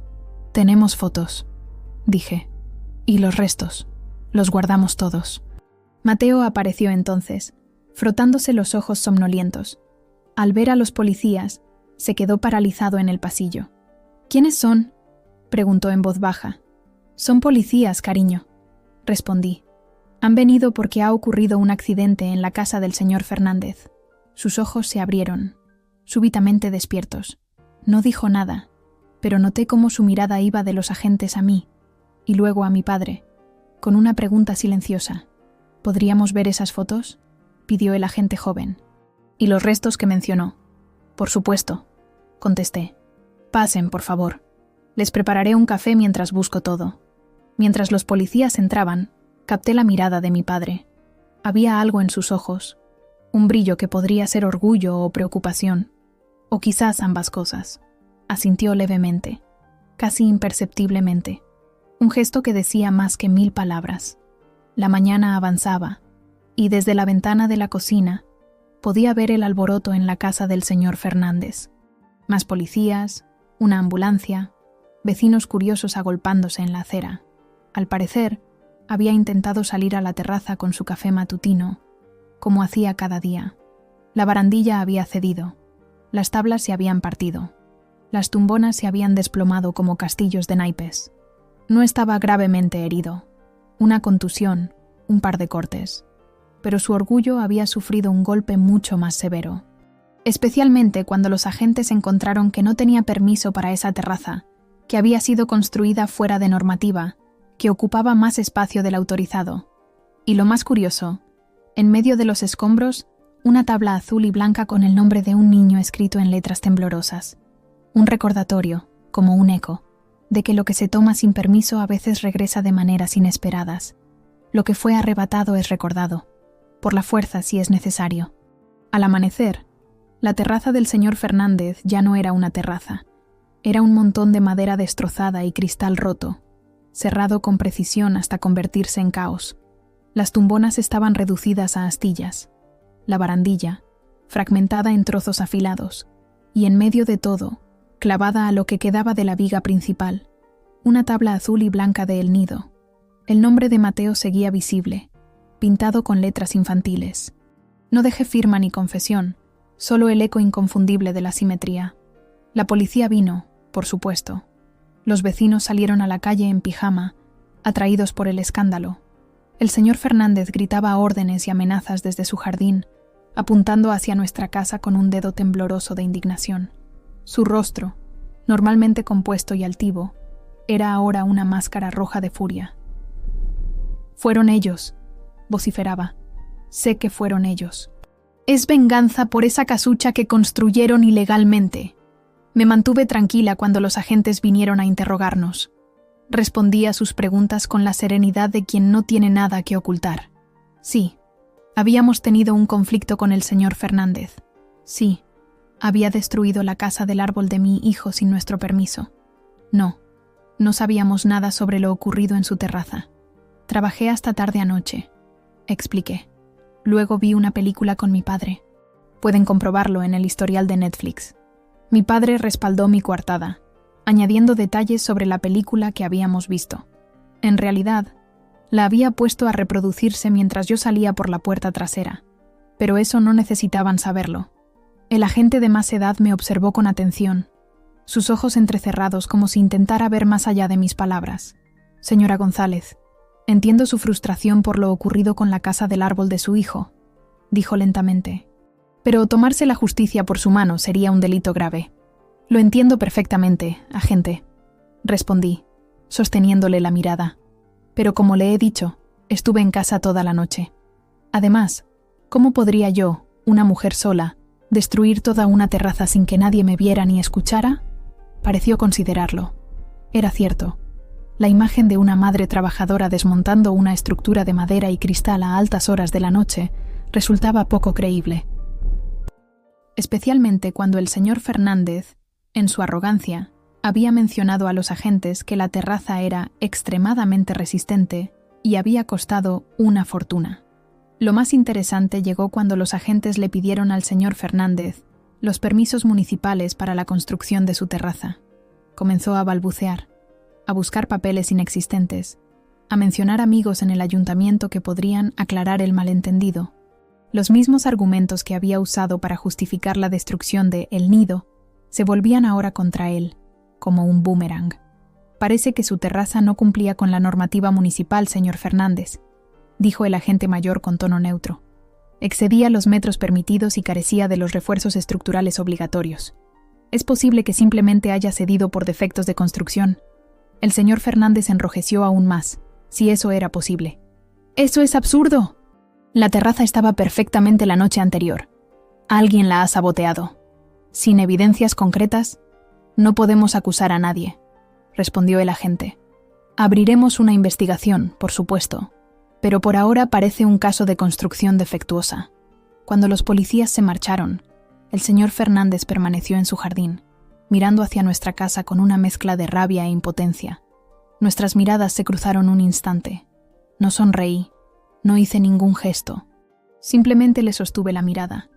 «Tenemos fotos», dije. «Y los restos. Los guardamos todos». Mateo apareció entonces, frotándose los ojos somnolientos. Al ver a los policías, se quedó paralizado en el pasillo. «¿Quiénes son?», preguntó en voz baja. «Son policías, cariño», respondí. «Han venido porque ha ocurrido un accidente en la casa del señor Fernández». Sus ojos se abrieron, súbitamente despiertos. No dijo nada, pero noté cómo su mirada iba de los agentes a mí, y luego a mi padre, con una pregunta silenciosa. «¿Podríamos ver esas fotos?», pidió el agente joven. «¿Y los restos que mencionó?». «Por supuesto», contesté. «Pasen, por favor. Les prepararé un café mientras busco todo». Mientras los policías entraban, capté la mirada de mi padre. Había algo en sus ojos, un brillo que podría ser orgullo o preocupación, o quizás ambas cosas. Asintió levemente, casi imperceptiblemente. Un gesto que decía más que 1000 palabras. La mañana avanzaba, y desde la ventana de la cocina podía ver el alboroto en la casa del señor Fernández. Más policías, una ambulancia, vecinos curiosos agolpándose en la acera. Al parecer, había intentado salir a la terraza con su café matutino, como hacía cada día. La barandilla había cedido, las tablas se habían partido, las tumbonas se habían desplomado como castillos de naipes. No estaba gravemente herido, una contusión, un par de cortes, pero su orgullo había sufrido un golpe mucho más severo. Especialmente cuando los agentes encontraron que no tenía permiso para esa terraza, que había sido construida fuera de normativa, que ocupaba más espacio del autorizado. Y lo más curioso, en medio de los escombros, una tabla azul y blanca con el nombre de un niño escrito en letras temblorosas. Un recordatorio, como un eco, de que lo que se toma sin permiso a veces regresa de maneras inesperadas. Lo que fue arrebatado es recordado, por la fuerza si es necesario. Al amanecer, la terraza del señor Fernández ya no era una terraza. Era un montón de madera destrozada y cristal roto, cerrado con precisión hasta convertirse en caos. Las tumbonas estaban reducidas a astillas. La barandilla, fragmentada en trozos afilados, y en medio de todo, clavada a lo que quedaba de la viga principal, una tabla azul y blanca de El Nido. El nombre de Mateo seguía visible, pintado con letras infantiles. No dejé firma ni confesión, solo el eco inconfundible de la simetría. La policía vino, por supuesto. Los vecinos salieron a la calle en pijama, atraídos por el escándalo. El señor Fernández gritaba órdenes y amenazas desde su jardín, apuntando hacia nuestra casa con un dedo tembloroso de indignación. Su rostro, normalmente compuesto y altivo, era ahora una máscara roja de furia. «Fueron ellos», vociferaba. «Sé que fueron ellos. Es venganza por esa casucha que construyeron ilegalmente». Me mantuve tranquila cuando los agentes vinieron a interrogarnos. Respondí a sus preguntas con la serenidad de quien no tiene nada que ocultar. Sí, habíamos tenido un conflicto con el señor Fernández. Sí, había destruido la casa del árbol de mi hijo sin nuestro permiso. No sabíamos nada sobre lo ocurrido en su terraza. Trabajé hasta tarde anoche, expliqué. Luego vi una película con mi padre. Pueden comprobarlo en el historial de Netflix. Mi padre respaldó mi coartada, añadiendo detalles sobre la película que habíamos visto. En realidad, la había puesto a reproducirse mientras yo salía por la puerta trasera, pero eso no necesitaban saberlo. El agente de más edad me observó con atención, sus ojos entrecerrados como si intentara ver más allá de mis palabras. «Señora González, entiendo su frustración por lo ocurrido con la casa del árbol de su hijo», dijo lentamente. «Pero tomarse la justicia por su mano sería un delito grave». «Lo entiendo perfectamente, agente», respondí, sosteniéndole la mirada. «Pero como le he dicho, estuve en casa toda la noche. Además, ¿cómo podría yo, una mujer sola, destruir toda una terraza sin que nadie me viera ni escuchara?» Pareció considerarlo. Era cierto. La imagen de una madre trabajadora desmontando una estructura de madera y cristal a altas horas de la noche resultaba poco creíble. Especialmente cuando el señor Fernández, en su arrogancia, había mencionado a los agentes que la terraza era extremadamente resistente y había costado una fortuna. Lo más interesante llegó cuando los agentes le pidieron al señor Fernández los permisos municipales para la construcción de su terraza. Comenzó a balbucear, a buscar papeles inexistentes, a mencionar amigos en el ayuntamiento que podrían aclarar el malentendido. Los mismos argumentos que había usado para justificar la destrucción de El Nido se volvían ahora contra él, como un boomerang. «Parece que su terraza no cumplía con la normativa municipal, señor Fernández», dijo el agente mayor con tono neutro. «Excedía los metros permitidos y carecía de los refuerzos estructurales obligatorios. Es posible que simplemente haya cedido por defectos de construcción». El señor Fernández enrojeció aún más, si eso era posible. «¡Eso es absurdo! La terraza estaba perfectamente la noche anterior. Alguien la ha saboteado. Sin evidencias concretas, no podemos acusar a nadie», respondió el agente. «Abriremos una investigación, por supuesto, pero por ahora parece un caso de construcción defectuosa». Cuando los policías se marcharon, el señor Fernández permaneció en su jardín, mirando hacia nuestra casa con una mezcla de rabia e impotencia. Nuestras miradas se cruzaron un instante. No sonreí, no hice ningún gesto. Simplemente le sostuve la mirada,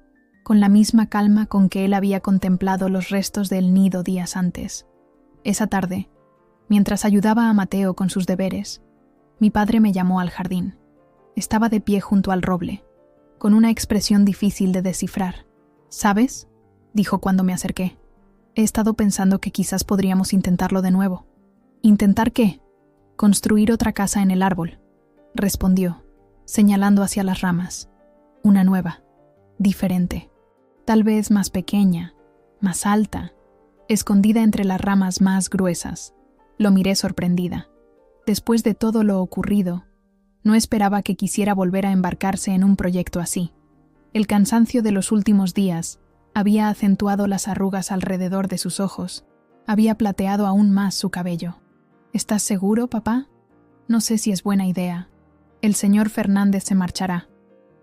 con la misma calma con que él había contemplado los restos del nido días antes. Esa tarde, mientras ayudaba a Mateo con sus deberes, mi padre me llamó al jardín. Estaba de pie junto al roble, con una expresión difícil de descifrar. «¿Sabes?», dijo cuando me acerqué. «He estado pensando que quizás podríamos intentarlo de nuevo». «¿Intentar qué?». «Construir otra casa en el árbol», respondió, señalando hacia las ramas. «Una nueva, diferente, tal vez más pequeña, más alta, escondida entre las ramas más gruesas». Lo miré sorprendida. Después de todo lo ocurrido, no esperaba que quisiera volver a embarcarse en un proyecto así. El cansancio de los últimos días había acentuado las arrugas alrededor de sus ojos, había plateado aún más su cabello. «¿Estás seguro, papá? No sé si es buena idea. El señor Fernández se marchará»,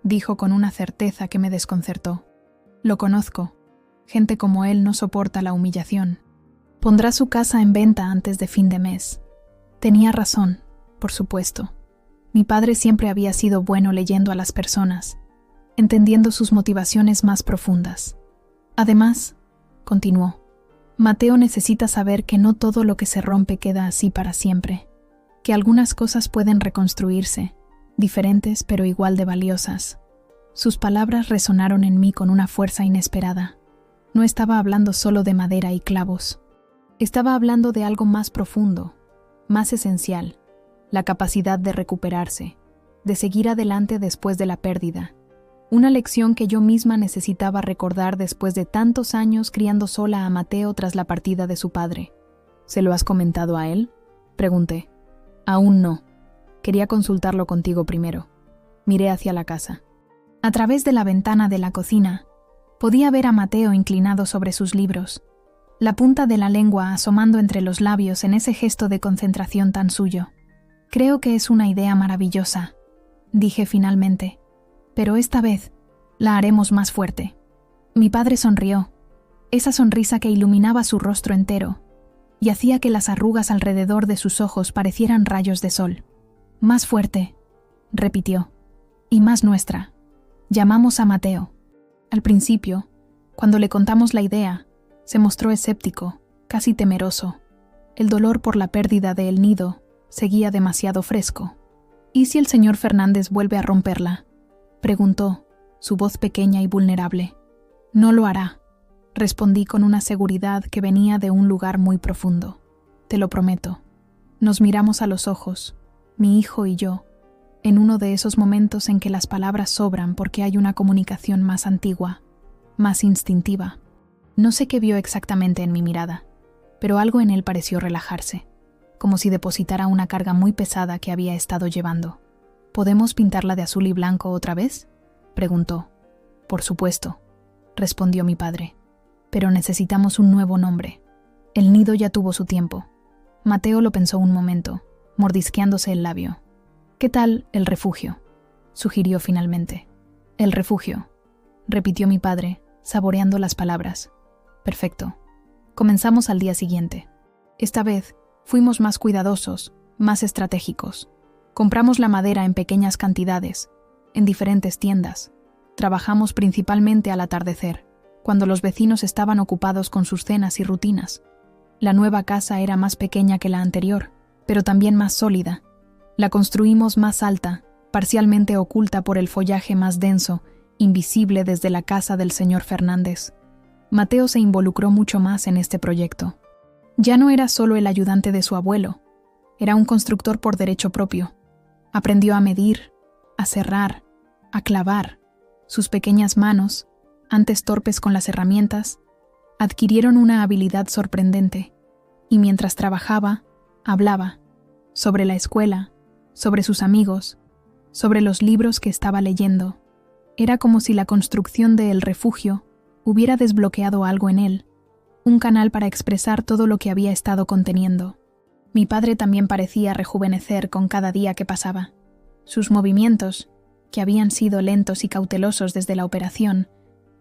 dijo con una certeza que me desconcertó. Lo conozco. Gente como él no soporta la humillación. Pondrá su casa en venta antes de fin de mes. Tenía razón, por supuesto. Mi padre siempre había sido bueno leyendo a las personas, entendiendo sus motivaciones más profundas. Además, continuó, Mateo necesita saber que no todo lo que se rompe queda así para siempre, que algunas cosas pueden reconstruirse, diferentes pero igual de valiosas. Sus palabras resonaron en mí con una fuerza inesperada. No estaba hablando solo de madera y clavos. Estaba hablando de algo más profundo, más esencial, la capacidad de recuperarse, de seguir adelante después de la pérdida. Una lección que yo misma necesitaba recordar después de tantos años criando sola a Mateo tras la partida de su padre. ¿Se lo has comentado a él?, pregunté. Aún no. Quería consultarlo contigo primero. Miré hacia la casa. A través de la ventana de la cocina, podía ver a Mateo inclinado sobre sus libros, la punta de la lengua asomando entre los labios en ese gesto de concentración tan suyo. Creo que es una idea maravillosa, dije finalmente, pero esta vez la haremos más fuerte. Mi padre sonrió, esa sonrisa que iluminaba su rostro entero y hacía que las arrugas alrededor de sus ojos parecieran rayos de sol. Más fuerte, repitió, y más nuestra. Llamamos a Mateo. Al principio, cuando le contamos la idea, se mostró escéptico, casi temeroso. El dolor por la pérdida de El Nido seguía demasiado fresco. ¿Y si el señor Fernández vuelve a romperla?, preguntó, su voz pequeña y vulnerable. No lo hará, respondí con una seguridad que venía de un lugar muy profundo. Te lo prometo. Nos miramos a los ojos, mi hijo y yo, en uno de esos momentos en que las palabras sobran porque hay una comunicación más antigua, más instintiva. No sé qué vio exactamente en mi mirada, pero algo en él pareció relajarse, como si depositara una carga muy pesada que había estado llevando. ¿Podemos pintarla de azul y blanco otra vez?, preguntó. Por supuesto, respondió mi padre, pero necesitamos un nuevo nombre. El Nido ya tuvo su tiempo. Mateo lo pensó un momento, mordisqueándose el labio. ¿Qué tal El Refugio?, sugirió finalmente. El Refugio, repitió mi padre, saboreando las palabras. Perfecto. Comenzamos al día siguiente. Esta vez fuimos más cuidadosos, más estratégicos. Compramos la madera en pequeñas cantidades, en diferentes tiendas. Trabajamos principalmente al atardecer, cuando los vecinos estaban ocupados con sus cenas y rutinas. La nueva casa era más pequeña que la anterior, pero también más sólida. La construimos más alta, parcialmente oculta por el follaje más denso, invisible desde la casa del señor Fernández. Mateo se involucró mucho más en este proyecto. Ya no era solo el ayudante de su abuelo, era un constructor por derecho propio. Aprendió a medir, a cerrar, a clavar. Sus pequeñas manos, antes torpes con las herramientas, adquirieron una habilidad sorprendente, y mientras trabajaba, hablaba, sobre la escuela, sobre sus amigos, sobre los libros que estaba leyendo. Era como si la construcción de El Refugio hubiera desbloqueado algo en él, un canal para expresar todo lo que había estado conteniendo. Mi padre también parecía rejuvenecer con cada día que pasaba. Sus movimientos, que habían sido lentos y cautelosos desde la operación,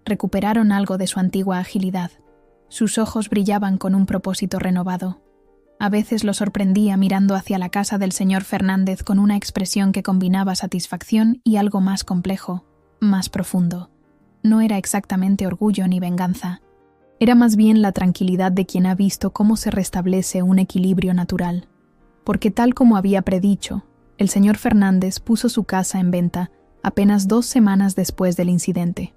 recuperaron algo de su antigua agilidad. Sus ojos brillaban con un propósito renovado. A veces lo sorprendía mirando hacia la casa del señor Fernández con una expresión que combinaba satisfacción y algo más complejo, más profundo. No era exactamente orgullo ni venganza. Era más bien la tranquilidad de quien ha visto cómo se restablece un equilibrio natural. Porque tal como había predicho, el señor Fernández puso su casa en venta apenas 2 semanas después del incidente.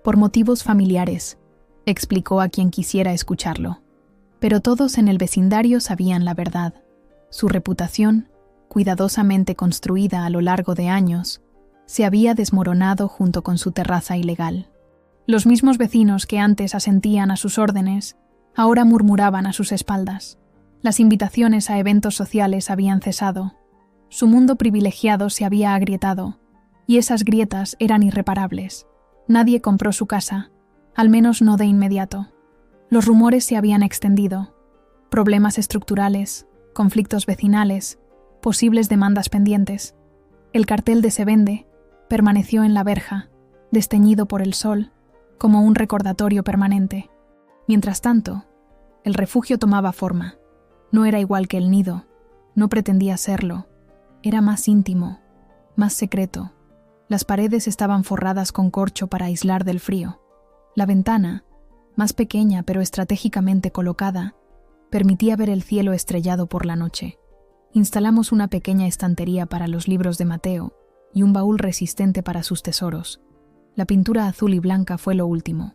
Por motivos familiares, explicó a quien quisiera escucharlo. Pero todos en el vecindario sabían la verdad. Su reputación, cuidadosamente construida a lo largo de años, se había desmoronado junto con su terraza ilegal. Los mismos vecinos que antes asentían a sus órdenes, ahora murmuraban a sus espaldas. Las invitaciones a eventos sociales habían cesado. Su mundo privilegiado se había agrietado, y esas grietas eran irreparables. Nadie compró su casa, al menos no de inmediato. Los rumores se habían extendido. Problemas estructurales, conflictos vecinales, posibles demandas pendientes. El cartel de Se vende permaneció en la verja, desteñido por el sol, como un recordatorio permanente. Mientras tanto, el refugio tomaba forma. No era igual que el nido, no pretendía serlo. Era más íntimo, más secreto. Las paredes estaban forradas con corcho para aislar del frío. La ventana, más pequeña pero estratégicamente colocada, permitía ver el cielo estrellado por la noche. Instalamos una pequeña estantería para los libros de Mateo y un baúl resistente para sus tesoros. La pintura azul y blanca fue lo último.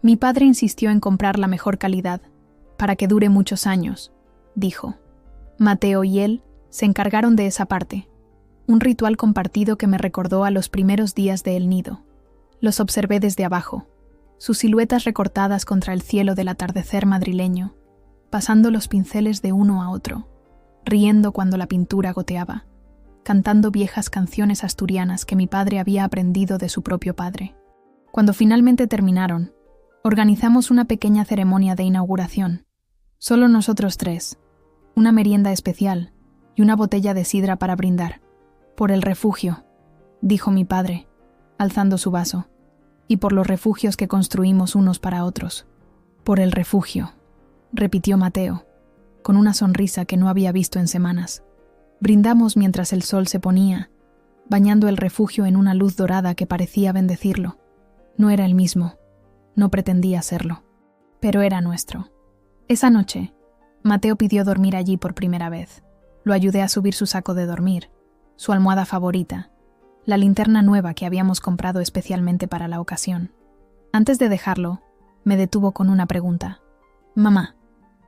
Mi padre insistió en comprar la mejor calidad, para que dure muchos años, dijo. Mateo y él se encargaron de esa parte, un ritual compartido que me recordó a los primeros días de El Nido. Los observé desde abajo, sus siluetas recortadas contra el cielo del atardecer madrileño, pasando los pinceles de uno a otro, riendo cuando la pintura goteaba, cantando viejas canciones asturianas que mi padre había aprendido de su propio padre. Cuando finalmente terminaron, organizamos una pequeña ceremonia de inauguración. Solo nosotros tres, una merienda especial y una botella de sidra para brindar. Por el refugio, dijo mi padre, alzando su vaso, y por los refugios que construimos unos para otros. Por el refugio, repitió Mateo, con una sonrisa que no había visto en semanas. Brindamos mientras el sol se ponía, bañando el refugio en una luz dorada que parecía bendecirlo. No era el mismo, no pretendía serlo, pero era nuestro. Esa noche, Mateo pidió dormir allí por primera vez. Lo ayudé a subir su saco de dormir, su almohada favorita, la linterna nueva que habíamos comprado especialmente para la ocasión. Antes de dejarlo, me detuvo con una pregunta. Mamá,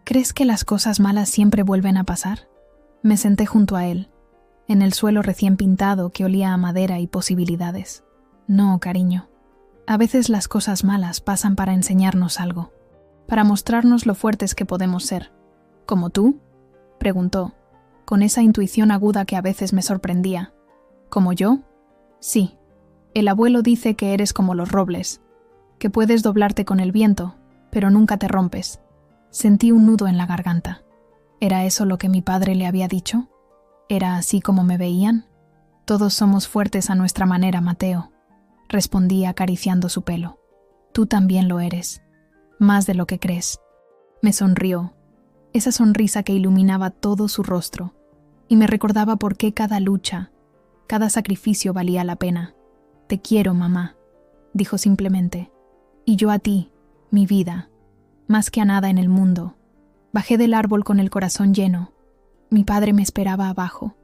¿crees que las cosas malas siempre vuelven a pasar? Me senté junto a él, en el suelo recién pintado que olía a madera y posibilidades. No, cariño. A veces las cosas malas pasan para enseñarnos algo, para mostrarnos lo fuertes que podemos ser. ¿Como tú?, preguntó, con esa intuición aguda que a veces me sorprendía. ¿Como yo? Sí. El abuelo dice que eres como los robles, que puedes doblarte con el viento, pero nunca te rompes. Sentí un nudo en la garganta. ¿Era eso lo que mi padre le había dicho? ¿Era así como me veían? Todos somos fuertes a nuestra manera, Mateo, respondí acariciando su pelo. Tú también lo eres, más de lo que crees. Me sonrió, esa sonrisa que iluminaba todo su rostro, y me recordaba por qué cada lucha, cada sacrificio valía la pena. Te quiero, mamá, dijo simplemente, y yo a ti, mi vida, más que a nada en el mundo. Bajé del árbol con el corazón lleno. Mi padre me esperaba abajo,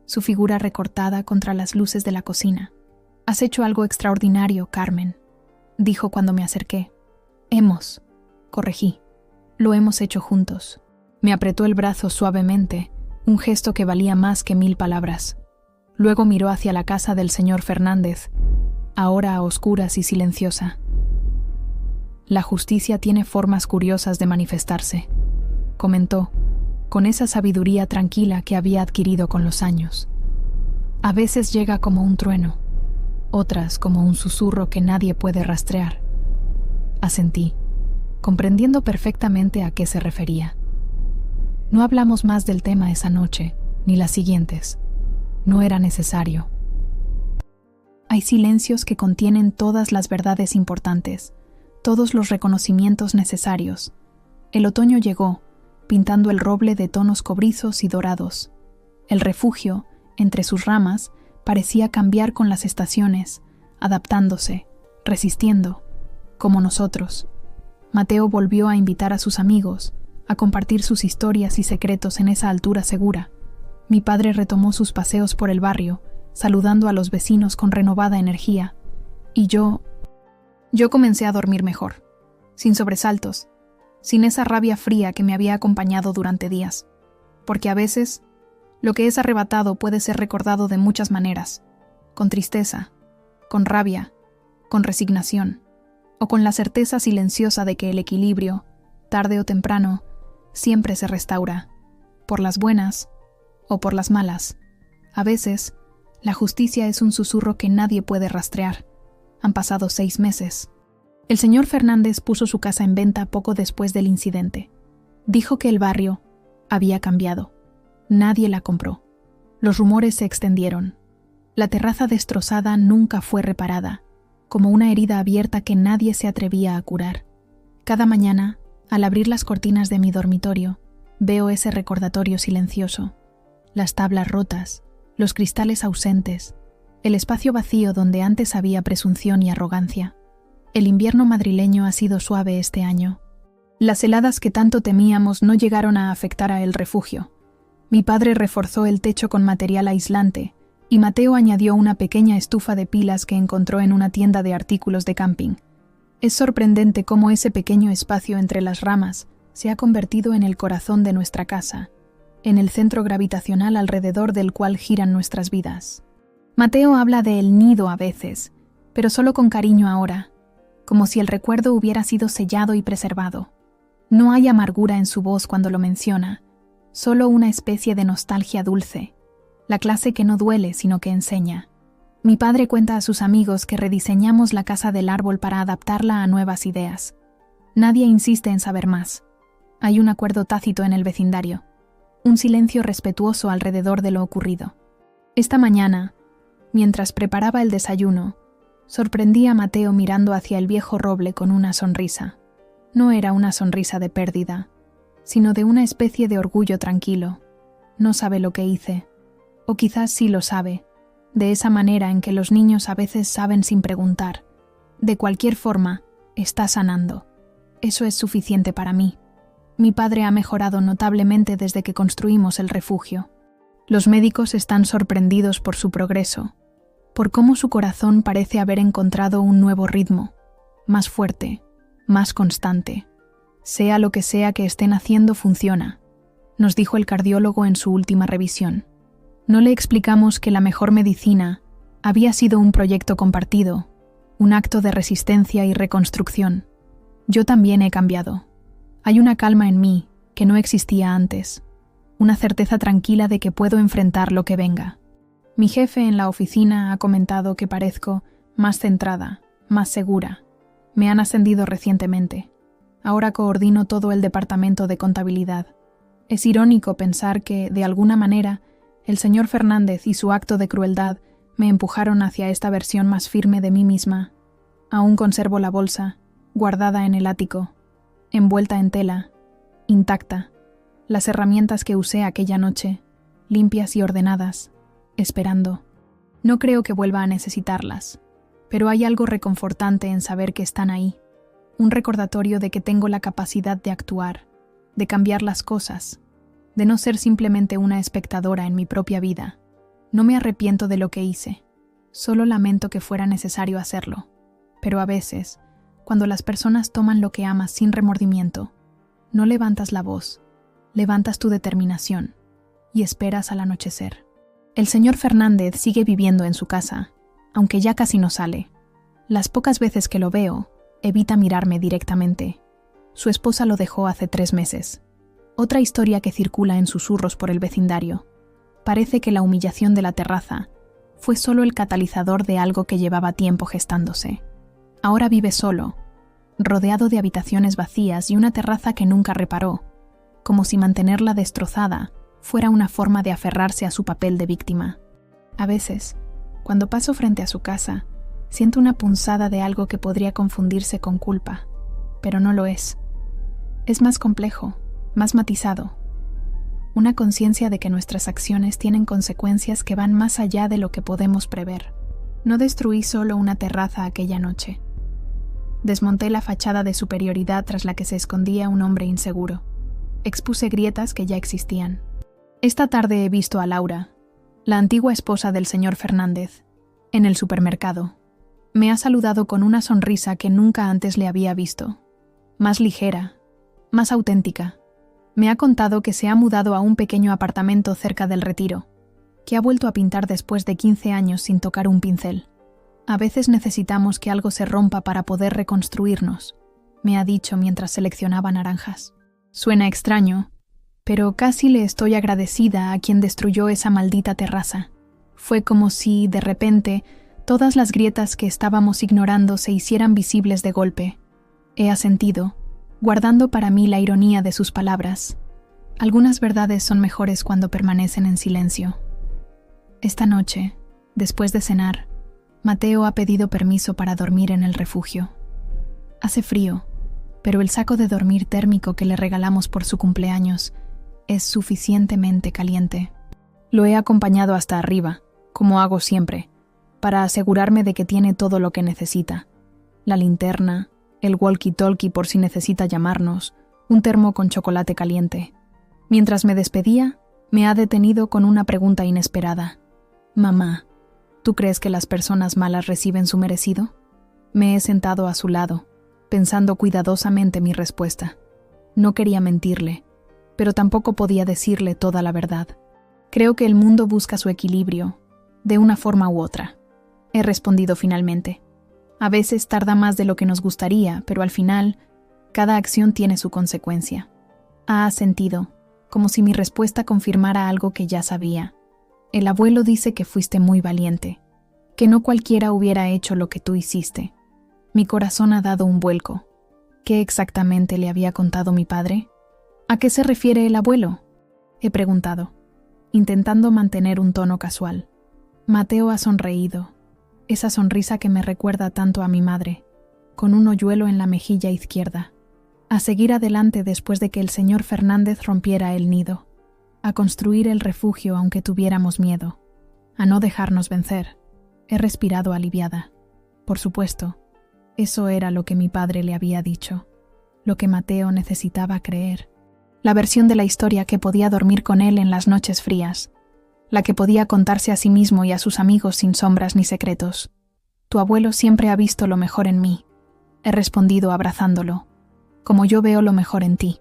su figura recortada contra las luces de la cocina. Has hecho algo extraordinario, Carmen, dijo cuando me acerqué. Corregí. Lo hemos hecho juntos. Me apretó el brazo suavemente, un gesto que valía más que 1000 palabras. Luego miró hacia la casa del señor Fernández, ahora a oscuras y silenciosa. La justicia tiene formas curiosas de manifestarse, comentó, con esa sabiduría tranquila que había adquirido con los años. A veces llega como un trueno, otras como un susurro que nadie puede rastrear. Asentí, comprendiendo perfectamente a qué se refería. No hablamos más del tema esa noche, ni las siguientes. No era necesario. Hay silencios que contienen todas las verdades importantes, todos los reconocimientos necesarios. El otoño llegó, pintando el roble de tonos cobrizos y dorados. El refugio, entre sus ramas, parecía cambiar con las estaciones, adaptándose, resistiendo, como nosotros. Mateo volvió a invitar a sus amigos, a compartir sus historias y secretos en esa altura segura. Mi padre retomó sus paseos por el barrio, saludando a los vecinos con renovada energía, y yo comencé a dormir mejor, sin sobresaltos, sin esa rabia fría que me había acompañado durante días, porque a veces lo que es arrebatado puede ser recordado de muchas maneras, con tristeza, con rabia, con resignación, o con la certeza silenciosa de que el equilibrio, tarde o temprano, siempre se restaura, por las buenas o por las malas. A veces, la justicia es un susurro que nadie puede rastrear. Han pasado 6 meses. El señor Fernández puso su casa en venta poco después del incidente. Dijo que el barrio había cambiado. Nadie la compró. Los rumores se extendieron. La terraza destrozada nunca fue reparada. como una herida abierta que nadie se atrevía a curar. Cada mañana, al abrir las cortinas de mi dormitorio, veo ese recordatorio silencioso, las tablas rotas, los cristales ausentes, el espacio vacío donde antes había presunción y arrogancia. El invierno madrileño ha sido suave este año. Las heladas que tanto temíamos no llegaron a afectar a el refugio. Mi padre reforzó el techo con material aislante y Mateo añadió una pequeña estufa de pilas que encontró en una tienda de artículos de camping. Es sorprendente cómo ese pequeño espacio entre las ramas se ha convertido en el corazón de nuestra casa, en el centro gravitacional alrededor del cual giran nuestras vidas. Mateo habla de el nido a veces, pero solo con cariño ahora, como si el recuerdo hubiera sido sellado y preservado. No hay amargura en su voz cuando lo menciona, solo una especie de nostalgia dulce, la clase que no duele sino que enseña. Mi padre cuenta a sus amigos que rediseñamos la casa del árbol para adaptarla a nuevas ideas. Nadie insiste en saber más. Hay un acuerdo tácito en el vecindario, un silencio respetuoso alrededor de lo ocurrido. Esta mañana, mientras preparaba el desayuno, sorprendí a Mateo mirando hacia el viejo roble con una sonrisa. No era una sonrisa de pérdida, sino de una especie de orgullo tranquilo. No sabe lo que hice, o quizás sí lo sabe, de esa manera en que los niños a veces saben sin preguntar. De cualquier forma, está sanando. Eso es suficiente para mí. Mi padre ha mejorado notablemente desde que construimos el refugio. Los médicos están sorprendidos por su progreso, por cómo su corazón parece haber encontrado un nuevo ritmo, más fuerte, más constante. Sea lo que sea que estén haciendo, funciona, nos dijo el cardiólogo en su última revisión. No le explicamos que la mejor medicina había sido un proyecto compartido, un acto de resistencia y reconstrucción. Yo también he cambiado. Hay una calma en mí que no existía antes, una certeza tranquila de que puedo enfrentar lo que venga. Mi jefe en la oficina ha comentado que parezco más centrada, más segura. Me han ascendido recientemente. Ahora coordino todo el departamento de contabilidad. Es irónico pensar que, de alguna manera, el señor Fernández y su acto de crueldad me empujaron hacia esta versión más firme de mí misma. Aún conservo la bolsa, guardada en el ático, envuelta en tela, intacta, las herramientas que usé aquella noche, limpias y ordenadas, esperando. No creo que vuelva a necesitarlas, pero hay algo reconfortante en saber que están ahí, un recordatorio de que tengo la capacidad de actuar, de cambiar las cosas, de no ser simplemente una espectadora en mi propia vida. No me arrepiento de lo que hice, solo lamento que fuera necesario hacerlo. Pero a veces, cuando las personas toman lo que amas sin remordimiento, no levantas la voz, levantas tu determinación y esperas al anochecer. El señor Fernández sigue viviendo en su casa, aunque ya casi no sale. Las pocas veces que lo veo, evita mirarme directamente. Su esposa lo dejó hace 3 meses. Otra historia que circula en susurros por el vecindario. Parece que la humillación de la terraza fue solo el catalizador de algo que llevaba tiempo gestándose. Ahora vive solo, rodeado de habitaciones vacías y una terraza que nunca reparó, como si mantenerla destrozada fuera una forma de aferrarse a su papel de víctima. A veces, cuando paso frente a su casa, siento una punzada de algo que podría confundirse con culpa, pero no lo es. Es más complejo, más matizado. Una conciencia de que nuestras acciones tienen consecuencias que van más allá de lo que podemos prever. No destruí solo una terraza aquella noche. Desmonté la fachada de superioridad tras la que se escondía un hombre inseguro. Expuse grietas que ya existían. Esta tarde he visto a Laura, la antigua esposa del señor Fernández, en el supermercado. Me ha saludado con una sonrisa que nunca antes le había visto. Más ligera, más auténtica. Me ha contado que se ha mudado a un pequeño apartamento cerca del Retiro, que ha vuelto a pintar después de 15 años sin tocar un pincel. A veces necesitamos que algo se rompa para poder reconstruirnos, me ha dicho mientras seleccionaba naranjas. Suena extraño, pero casi le estoy agradecida a quien destruyó esa maldita terraza. Fue como si, de repente, todas las grietas que estábamos ignorando se hicieran visibles de golpe. He asentido, guardando para mí la ironía de sus palabras. Algunas verdades son mejores cuando permanecen en silencio. Esta noche, después de cenar, Mateo ha pedido permiso para dormir en el refugio. Hace frío, pero el saco de dormir térmico que le regalamos por su cumpleaños es suficientemente caliente. Lo he acompañado hasta arriba, como hago siempre, para asegurarme de que tiene todo lo que necesita. La linterna, el walkie-talkie por si necesita llamarnos, un termo con chocolate caliente. Mientras me despedía, me ha detenido con una pregunta inesperada. «Mamá, ¿tú crees que las personas malas reciben su merecido?» Me he sentado a su lado, pensando cuidadosamente mi respuesta. No quería mentirle, pero tampoco podía decirle toda la verdad. Creo que el mundo busca su equilibrio, de una forma u otra. He respondido finalmente. A veces tarda más de lo que nos gustaría, pero al final, cada acción tiene su consecuencia. Ha asentido, como si mi respuesta confirmara algo que ya sabía. El abuelo dice que fuiste muy valiente, que no cualquiera hubiera hecho lo que tú hiciste. Mi corazón ha dado un vuelco. ¿Qué exactamente le había contado mi padre? ¿A qué se refiere el abuelo?, he preguntado, intentando mantener un tono casual. Mateo ha sonreído, esa sonrisa que me recuerda tanto a mi madre, con un hoyuelo en la mejilla izquierda. A seguir adelante después de que el señor Fernández rompiera el nido, a construir el refugio aunque tuviéramos miedo, a no dejarnos vencer. He respirado aliviada. Por supuesto, eso era lo que mi padre le había dicho, lo que Mateo necesitaba creer. La versión de la historia que podía dormir con él en las noches frías, la que podía contarse a sí mismo y a sus amigos sin sombras ni secretos. Tu abuelo siempre ha visto lo mejor en mí, he respondido abrazándolo, como yo veo lo mejor en ti.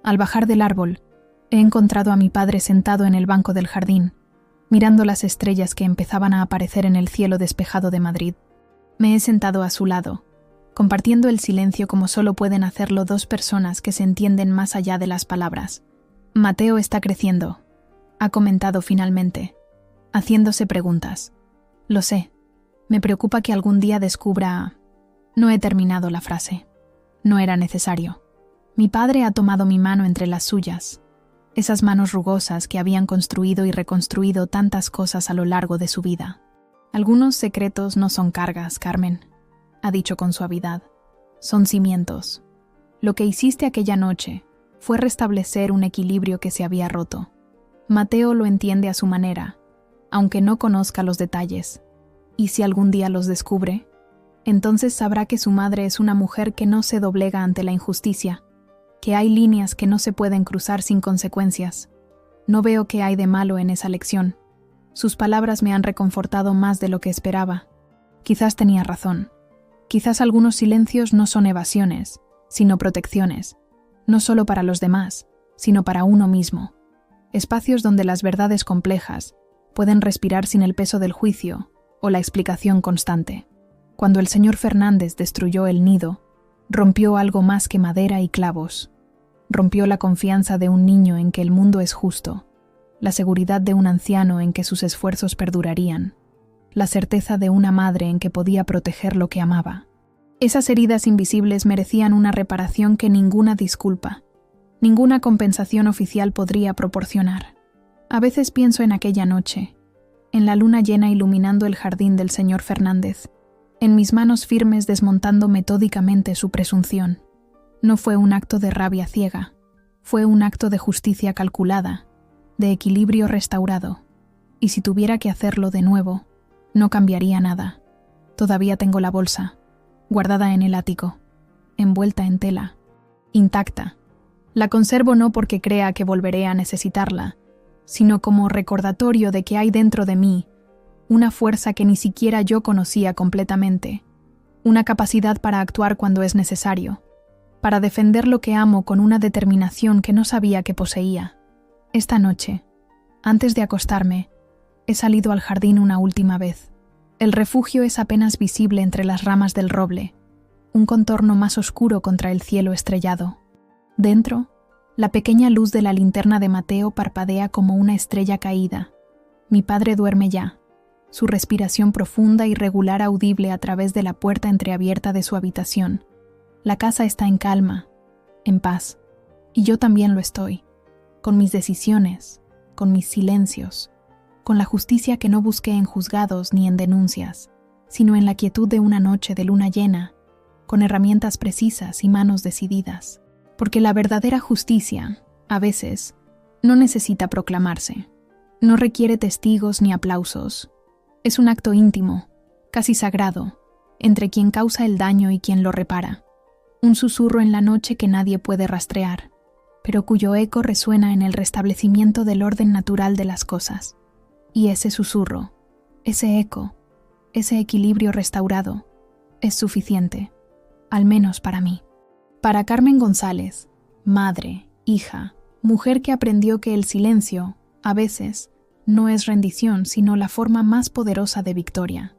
Al bajar del árbol, he encontrado a mi padre sentado en el banco del jardín, mirando las estrellas que empezaban a aparecer en el cielo despejado de Madrid. Me he sentado a su lado, compartiendo el silencio como solo pueden hacerlo dos personas que se entienden más allá de las palabras. Mateo está creciendo, ha comentado finalmente, haciéndose preguntas. Lo sé, me preocupa que algún día descubra... No he terminado la frase. No era necesario. Mi padre ha tomado mi mano entre las suyas, esas manos rugosas que habían construido y reconstruido tantas cosas a lo largo de su vida. Algunos secretos no son cargas, Carmen, ha dicho con suavidad. Son cimientos. Lo que hiciste aquella noche fue restablecer un equilibrio que se había roto. Mateo lo entiende a su manera, aunque no conozca los detalles. Y si algún día los descubre, entonces sabrá que su madre es una mujer que no se doblega ante la injusticia, que hay líneas que no se pueden cruzar sin consecuencias. No veo qué hay de malo en esa lección. Sus palabras me han reconfortado más de lo que esperaba. Quizás tenía razón. Quizás algunos silencios no son evasiones, sino protecciones, no solo para los demás, sino para uno mismo. Espacios donde las verdades complejas pueden respirar sin el peso del juicio o la explicación constante. Cuando el señor Fernández destruyó el nido, rompió algo más que madera y clavos. Rompió la confianza de un niño en que el mundo es justo, la seguridad de un anciano en que sus esfuerzos perdurarían, la certeza de una madre en que podía proteger lo que amaba. Esas heridas invisibles merecían una reparación que ninguna disculpa, ninguna compensación oficial podría proporcionar. A veces pienso en aquella noche, en la luna llena iluminando el jardín del señor Fernández, en mis manos firmes desmontando metódicamente su presunción. No fue un acto de rabia ciega, fue un acto de justicia calculada, de equilibrio restaurado, y si tuviera que hacerlo de nuevo, no cambiaría nada. Todavía tengo la bolsa, guardada en el ático, envuelta en tela, intacta. La conservo no porque crea que volveré a necesitarla, sino como recordatorio de que hay dentro de mí una fuerza que ni siquiera yo conocía completamente, una capacidad para actuar cuando es necesario, para defender lo que amo con una determinación que no sabía que poseía. Esta noche, antes de acostarme, he salido al jardín una última vez. El refugio es apenas visible entre las ramas del roble, un contorno más oscuro contra el cielo estrellado. Dentro, la pequeña luz de la linterna de Mateo parpadea como una estrella caída. Mi padre duerme ya, su respiración profunda y regular audible a través de la puerta entreabierta de su habitación. La casa está en calma, en paz, y yo también lo estoy, con mis decisiones, con mis silencios, con la justicia que no busqué en juzgados ni en denuncias, sino en la quietud de una noche de luna llena, con herramientas precisas y manos decididas. Porque la verdadera justicia, a veces, no necesita proclamarse. No requiere testigos ni aplausos. Es un acto íntimo, casi sagrado, entre quien causa el daño y quien lo repara. Un susurro en la noche que nadie puede rastrear, pero cuyo eco resuena en el restablecimiento del orden natural de las cosas. Y ese susurro, ese eco, ese equilibrio restaurado, es suficiente, al menos para mí. Para Carmen González, madre, hija, mujer que aprendió que el silencio, a veces, no es rendición, sino la forma más poderosa de victoria.